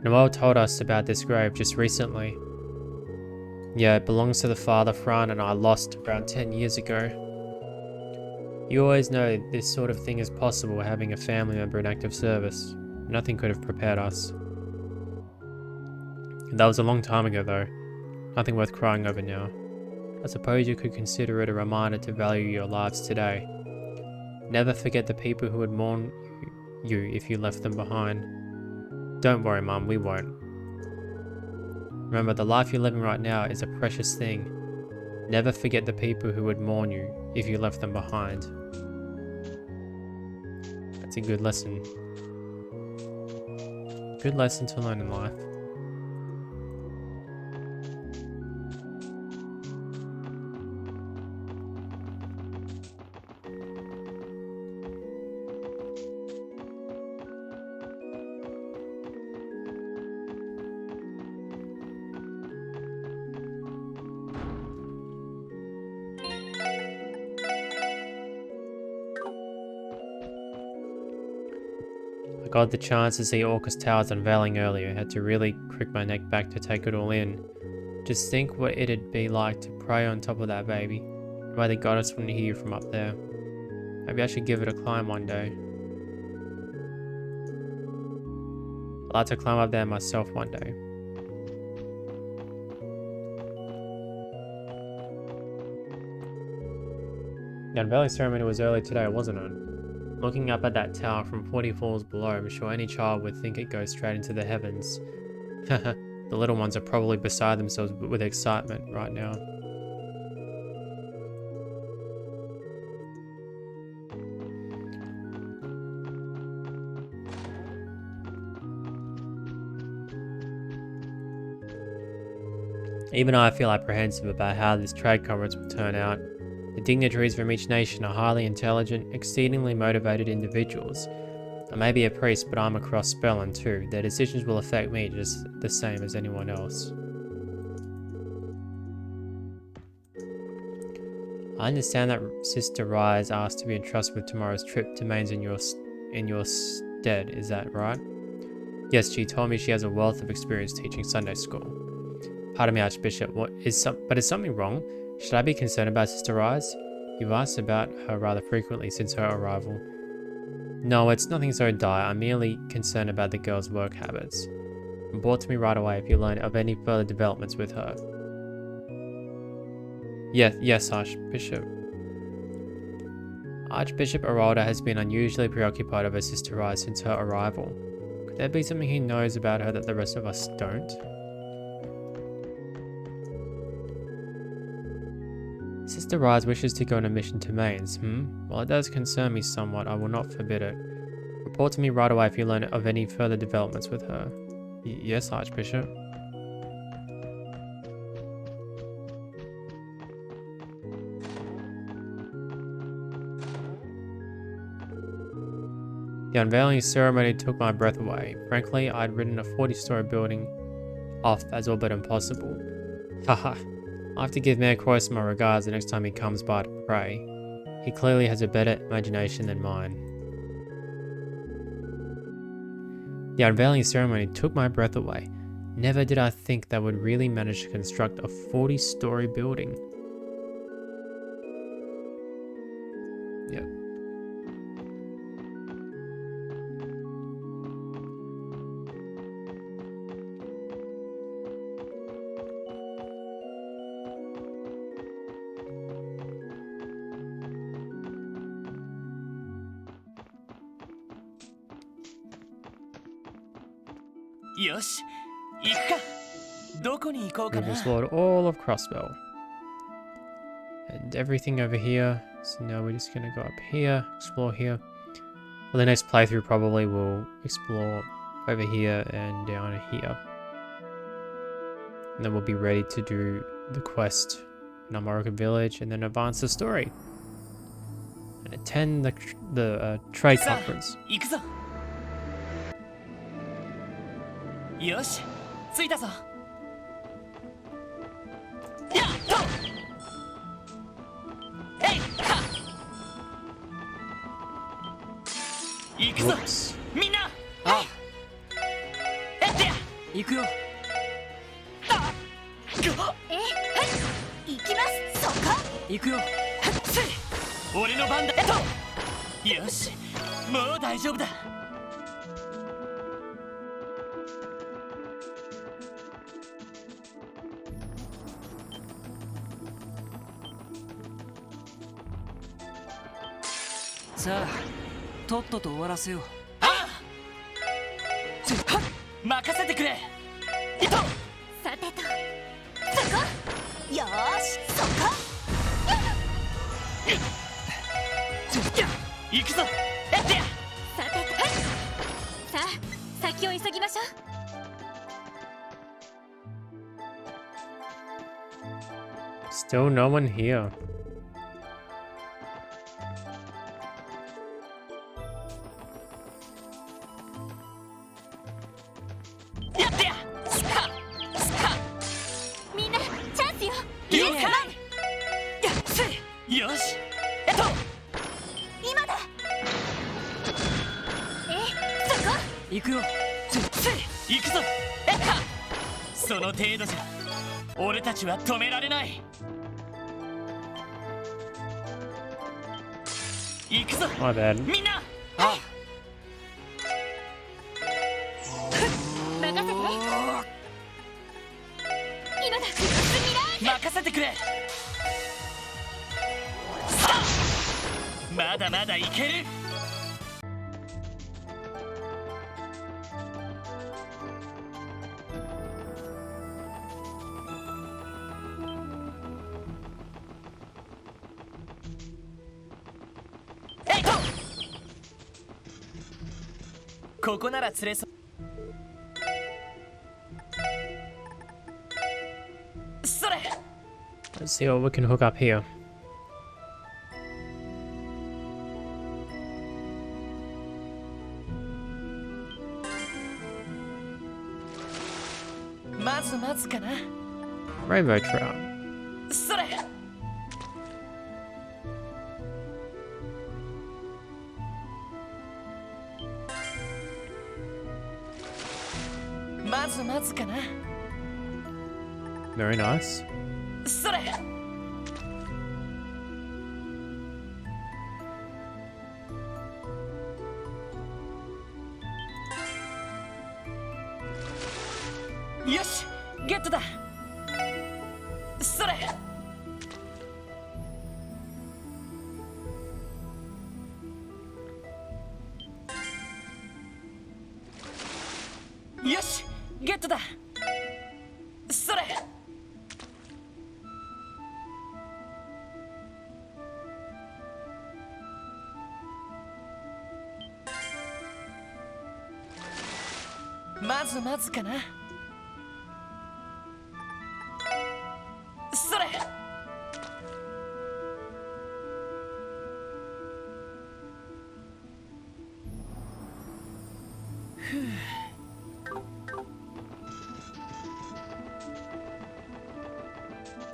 Noel told us about this grave just recently. Yeah, it belongs to the father Fran and I lost around 10 years ago. You always know this sort of thing is possible having a family member in active service. Nothing could have prepared us. That was a long time ago though. Nothing worth crying over now. I suppose you could consider it a reminder to value your lives today. Never forget the people who would mourn you if you left them behind. Don't worry, Mum, we won't. Remember, the life you're living right now is a precious thing. Never forget the people who would mourn you if you left them behind. That's a good lesson. Good lesson to learn in life. I got the chance to see Orchis Tower's unveiling earlier, had to really crick my neck back to take it all in. Just think what it'd be like to pray on top of that baby. The way the goddess wouldn't hear you from up there. Maybe I should give it a climb one day. I'd like to climb up there myself one day. The unveiling ceremony was early today, wasn't it? Looking up at that tower from 40 floors below, I'm sure any child would think it goes straight into the heavens. The little ones are probably beside themselves with excitement right now. Even I feel apprehensive about how this trade conference will turn out. The dignitaries from each nation are highly intelligent, exceedingly motivated individuals. I may be a priest, but I'm a Crossbellan too. Their decisions will affect me just the same as anyone else. I understand that Sister Rise asked to be entrusted with tomorrow's trip to Mainz in your stead, is that right? Yes, she told me she has a wealth of experience teaching Sunday school. Pardon me, Archbishop, is something wrong? Should I be concerned about Sister Rise? You've asked about her rather frequently since her arrival. No, it's nothing so dire. I'm merely concerned about the girl's work habits. Report to me right away if you learn of any further developments with her. Yes, Archbishop. Archbishop Aralda has been unusually preoccupied over Sister Rise since her arrival. Could there be something he knows about her that the rest of us don't? Sister Rise wishes to go on a mission to Mainz, While it does concern me somewhat, I will not forbid it. Report to me right away if you learn of any further developments with her. Yes, Archbishop. The unveiling ceremony took my breath away. Frankly, I'd written a 40-story building off as all but impossible. Haha. I have to give Mayor Croyce my regards the next time he comes by to pray. He clearly has a better imagination than mine. The unveiling ceremony took my breath away. Never did I think they would really manage to construct a 40-story building. Yep. Yosh, 行くか。どこに行こうかな。 We've explored all of Crossbell. And everything over here. So now we're just gonna go up here, explore here. Well, the next playthrough probably will explore over here and down here. And then we'll be ready to do the quest in Armorica Village and then advance the story. And attend the trade conference. 行くぞ。よし、着いたぞ。やっと。えい、は。ぞ Whoops. みんなあえって行くよあっ行きますそこ行くよせい俺の番だよしもう大丈夫ださあとっとと終わらせようああ任せてくれいとさてとそこよーしそこ行くぞえってさてとさあ先を急ぎましょう Still no one here. やってやスカスカみんなチャンスよ了解やっせよし今だそこ行くよせ行くぞえったその程度じゃ俺たちは止められない行くぞ My bad. みんなあ任せて今だ任せてくれさあまだまだいけるえいとここなら釣れそうそれ Let's see what we can hook up here. まずまずかな Rainbow trout. それまずまずかな Very nice. それよしゲットだそれよしゲットだそれまずまずかなそれ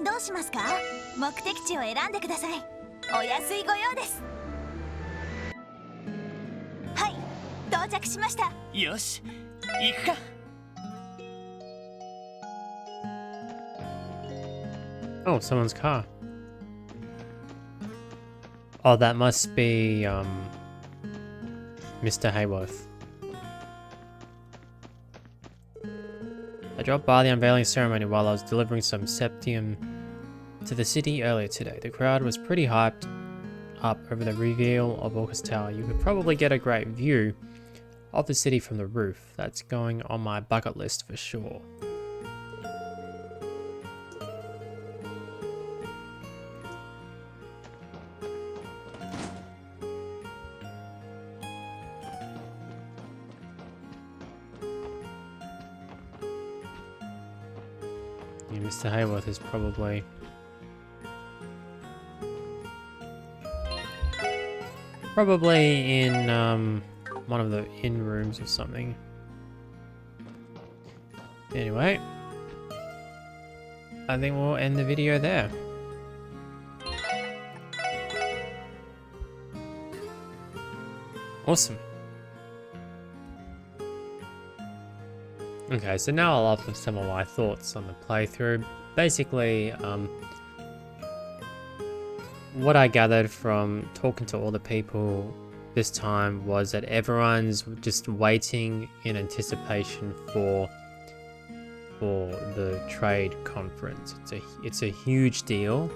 どうしますか目的地を選んでくださいお安いご用ですはい到着しましたよし行くか Oh, someone's car. Oh, that must be, Mr. Hayworth. I dropped by the unveiling ceremony while I was delivering some septium to the city earlier today. The crowd was pretty hyped up over the reveal of Orchis Tower. You could probably get a great view of the city from the roof. That's going on my bucket list for sure. Yeah, Mr. Hayworth is probably in one of the inn rooms or something. Anyway, I think we'll end the video there. Awesome. Okay, so now I'll offer some of my thoughts on the playthrough. Basically, what I gathered from talking to all the people this time was that everyone's just waiting in anticipation for the trade conference. It's a huge deal,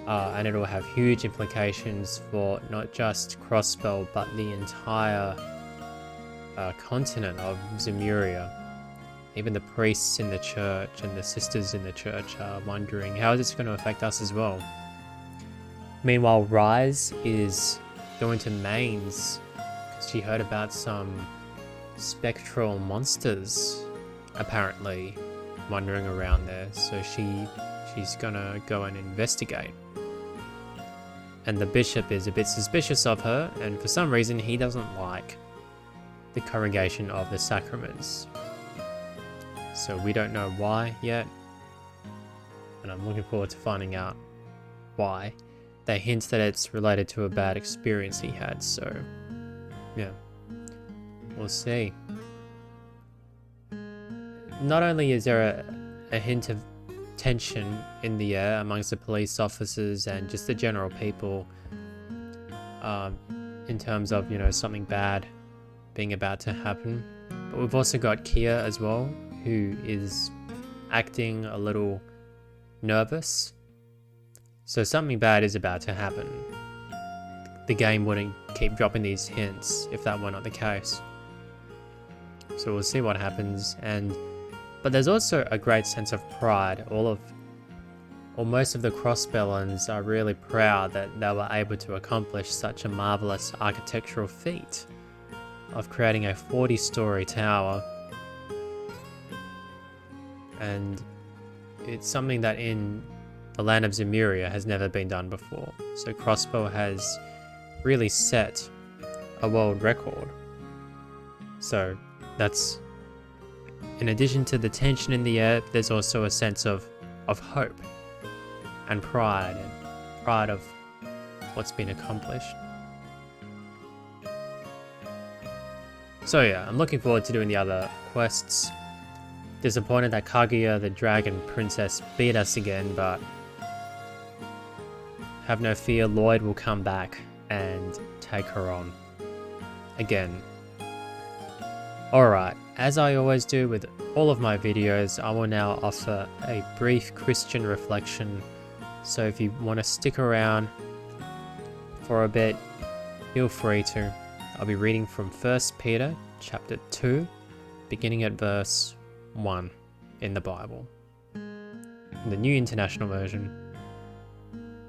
and it'll have huge implications for not just Crossbell but the entire continent of Zemuria. Even the priests in the church and the sisters in the church are wondering how is this going to affect us as well. Meanwhile, Rise is going to Mainz because she heard about some spectral monsters apparently wandering around there, so she's gonna go and investigate. And the bishop is a bit suspicious of her, and for some reason he doesn't like the Congregation of the Sacraments. So we don't know why yet, and I'm looking forward to finding out why. They hint that it's related to a bad experience he had, so yeah, we'll see. Not only is there a hint of tension in the air amongst the police officers and just the general people, in terms of, you know, something bad being about to happen, but we've also got Kia as well, who is acting a little nervous. So something bad is about to happen. The game wouldn't keep dropping these hints if that were not the case. So we'll see what happens. But there's also a great sense of pride. Most of the Crossbellans are really proud that they were able to accomplish such a marvelous architectural feat of creating a 40-story tower. And it's something that in the land of Zemuria has never been done before. So Crossbell has really set a world record. So that's, in addition to the tension in the air, there's also a sense of hope and pride of what's been accomplished. So yeah, I'm looking forward to doing the other quests. Disappointed that Kaguya, the dragon princess, beat us again, but have no fear, Lloyd will come back and take her on again. Alright, as I always do with all of my videos, I will now offer a brief Christian reflection. So if you want to stick around for a bit, feel free to. I'll be reading from 1 Peter chapter 2, beginning at verse 1 in the Bible, in the New International Version.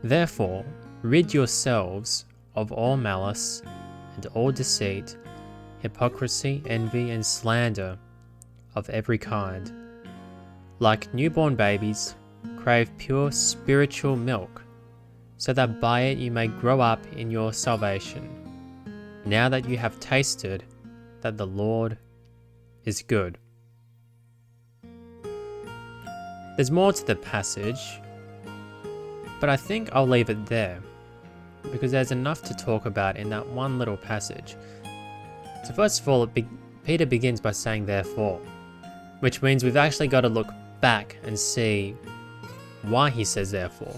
Therefore, rid yourselves of all malice and all deceit, hypocrisy, envy, and slander of every kind. Like newborn babies, crave pure spiritual milk, so that by it you may grow up in your salvation, now that you have tasted that the Lord is good. There's more to the passage, but I think I'll leave it there, because there's enough to talk about in that one little passage. So first of all, Peter begins by saying therefore, which means we've actually got to look back and see why he says therefore.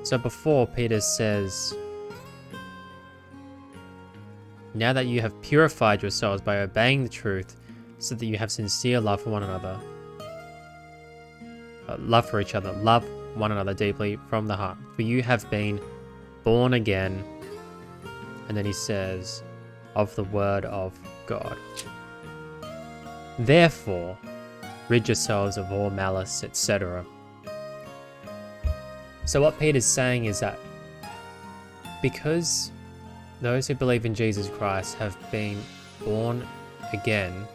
So before, Peter says, now that you have purified yourselves by obeying the truth, so that you have sincere love for one another, love for each other, love one another deeply from the heart, for you have been born again. And then he says, of the word of God. Therefore, rid yourselves of all malice, etc. So what Peter's saying is that because those who believe in Jesus Christ have been born again,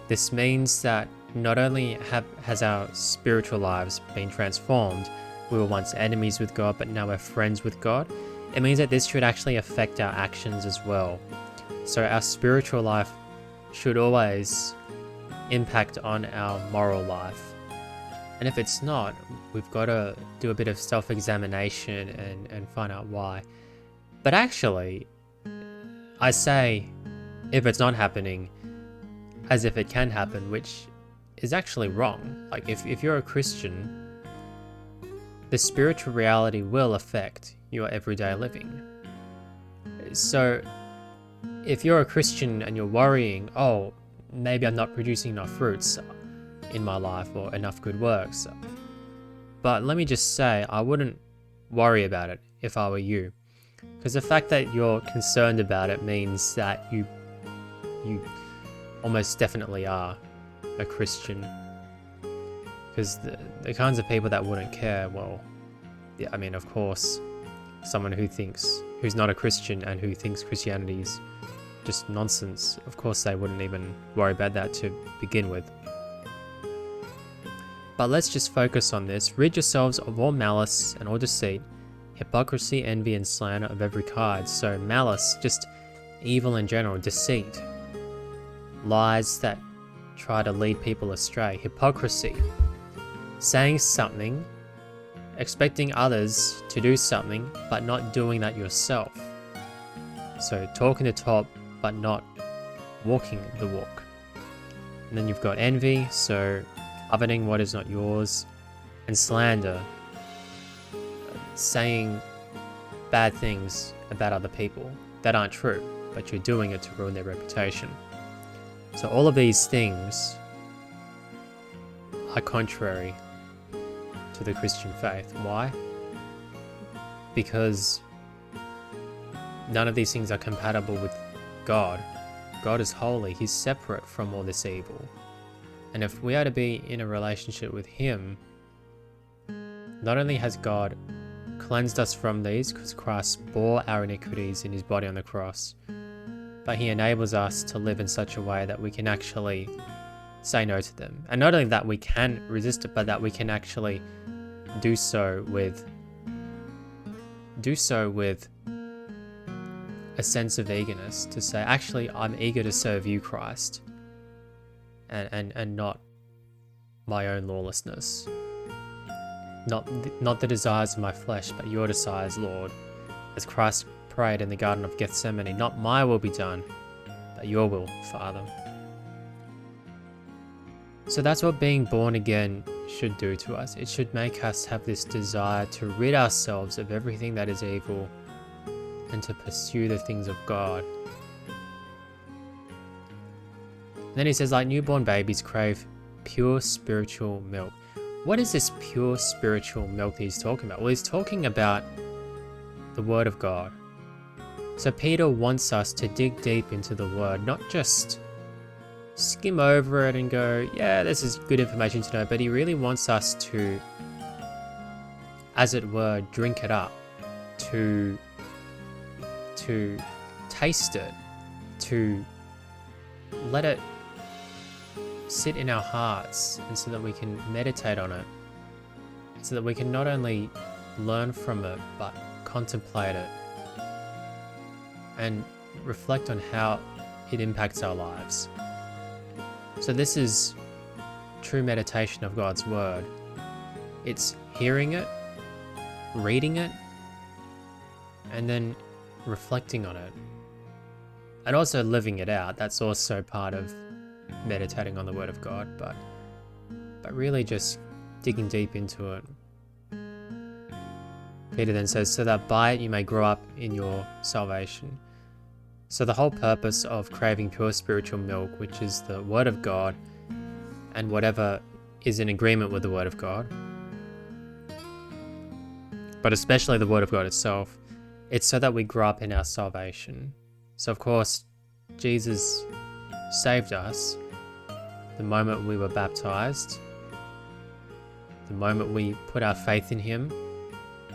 this means that not only has our spiritual lives been transformed, we were once enemies with God, but now we're friends with God. It means that this should actually affect our actions as well. So our spiritual life should always impact on our moral life. And if it's not, we've got to do a bit of self-examination and find out why. But actually, I say if it's not happening as if it can happen, which is actually wrong. Like, if you're a Christian, the spiritual reality will affect your everyday living. So if you're a Christian and you're worrying, oh, maybe I'm not producing enough fruits in my life or enough good works, but let me just say, I wouldn't worry about it if I were you, because the fact that you're concerned about it means that you almost definitely are a Christian. Because the kinds of people that wouldn't care, well, yeah, I mean, of course, someone who's not a Christian and who thinks Christianity's just nonsense, of course they wouldn't even worry about that to begin with. But let's just focus on this. Rid yourselves of all malice and all deceit, hypocrisy, envy, and slander of every kind. So malice, just evil in general, deceit, lies that try to lead people astray, hypocrisy, saying something, expecting others to do something, but not doing that yourself. So talking the talk, but not walking the walk. And then you've got envy, so coveting what is not yours, and slander, saying bad things about other people that aren't true, but you're doing it to ruin their reputation. So all of these things are contrary to the Christian faith. Why? Because none of these things are compatible with God. God is holy. He's separate from all this evil. And if we are to be in a relationship with Him, not only has God cleansed us from these, because Christ bore our iniquities in His body on the cross, but He enables us to live in such a way that we can actually say no to them. And not only that we can resist it, but that we can actually do so with a sense of eagerness to say, actually, I'm eager to serve you, Christ, and not my own lawlessness. Not the desires of my flesh, but your desires, Lord. As Christ prayed in the Garden of Gethsemane, not my will be done, but your will, Father. So that's what being born again should do to us. It should make us have this desire to rid ourselves of everything that is evil and to pursue the things of God. And then he says, like newborn babies crave pure spiritual milk. What is this pure spiritual milk that he's talking about? Well, he's talking about the Word of God. So Peter wants us to dig deep into the Word, not just skim over it and go, yeah, this is good information to know, but he really wants us to, as it were, drink it up, to taste it, to let it sit in our hearts, and so that we can meditate on it, so that we can not only learn from it, but contemplate it and reflect on how it impacts our lives. So this is true meditation of God's Word. It's hearing it, reading it, and then reflecting on it. And also living it out. That's also part of meditating on the Word of God, but really just digging deep into it. Peter then says, so that by it you may grow up in your salvation. So the whole purpose of craving pure spiritual milk, which is the Word of God and whatever is in agreement with the Word of God, but especially the Word of God itself, it's so that we grow up in our salvation. So of course, Jesus saved us the moment we were baptized, the moment we put our faith in Him.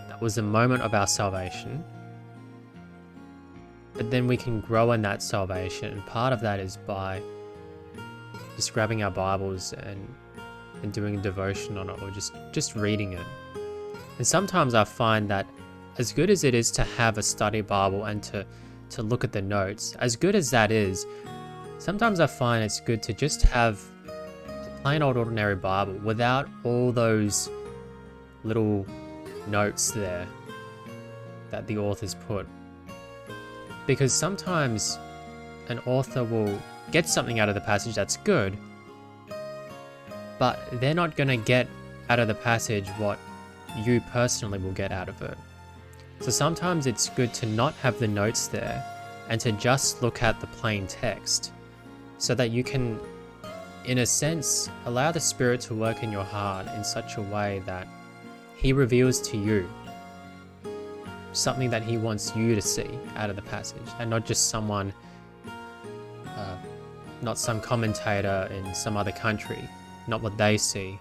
That was the moment of our salvation. But then we can grow in that salvation, and part of that is by just grabbing our Bibles and doing a devotion on it, or just reading it. And sometimes I find that as good as it is to have a study Bible and to look at the notes, as good as that is, sometimes I find it's good to just have a plain old ordinary Bible without all those little notes there that the authors put. Because sometimes an author will get something out of the passage that's good, but they're not going to get out of the passage what you personally will get out of it. So sometimes it's good to not have the notes there and to just look at the plain text so that you can, in a sense, allow the Spirit to work in your heart in such a way that He reveals to you something that He wants you to see out of the passage, and not just someone, not some commentator in some other country, not what they see.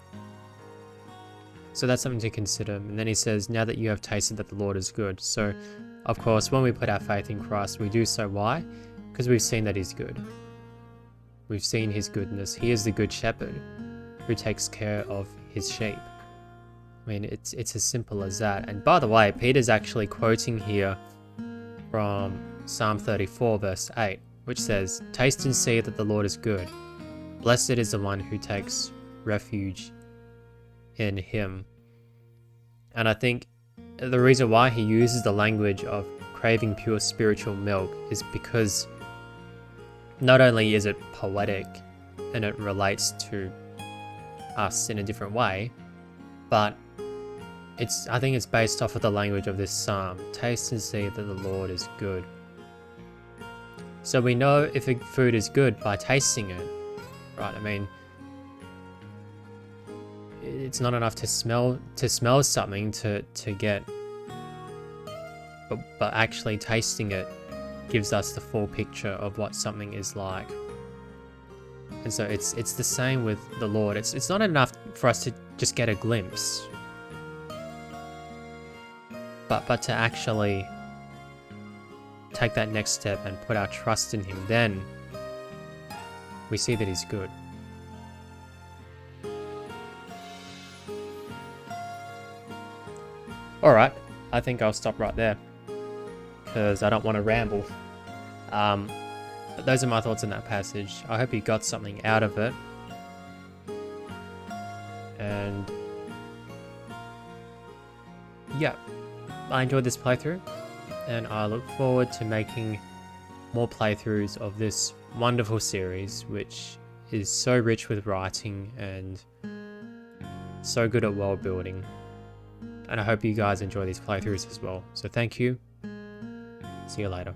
So that's something to consider. And then he says, now that you have tasted that the Lord is good. So, of course, when we put our faith in Christ, we do so. Why? Because we've seen that He's good. We've seen His goodness. He is the good shepherd who takes care of His sheep. I mean, it's as simple as that. And by the way, Peter's actually quoting here from Psalm 34, verse 8, which says, taste and see that the Lord is good. Blessed is the one who takes refuge in Him. And I think the reason why he uses the language of craving pure spiritual milk is because not only is it poetic and it relates to us in a different way, but I think it's based off of the language of this psalm. Taste and see that the Lord is good. So we know if a food is good by tasting it, right? I mean, it's not enough to smell something to get, but actually tasting it gives us the full picture of what something is like. And so it's the same with the Lord. It's not enough for us to just get a glimpse, but to actually take that next step and put our trust in Him. Then we see that He's good. Alright, I think I'll stop right there because I don't want to ramble. But those are my thoughts on that passage. I hope you got something out of it. And yeah, I enjoyed this playthrough, and I look forward to making more playthroughs of this wonderful series, which is so rich with writing and so good at world building. And I hope you guys enjoy these playthroughs as well. So thank you. See you later.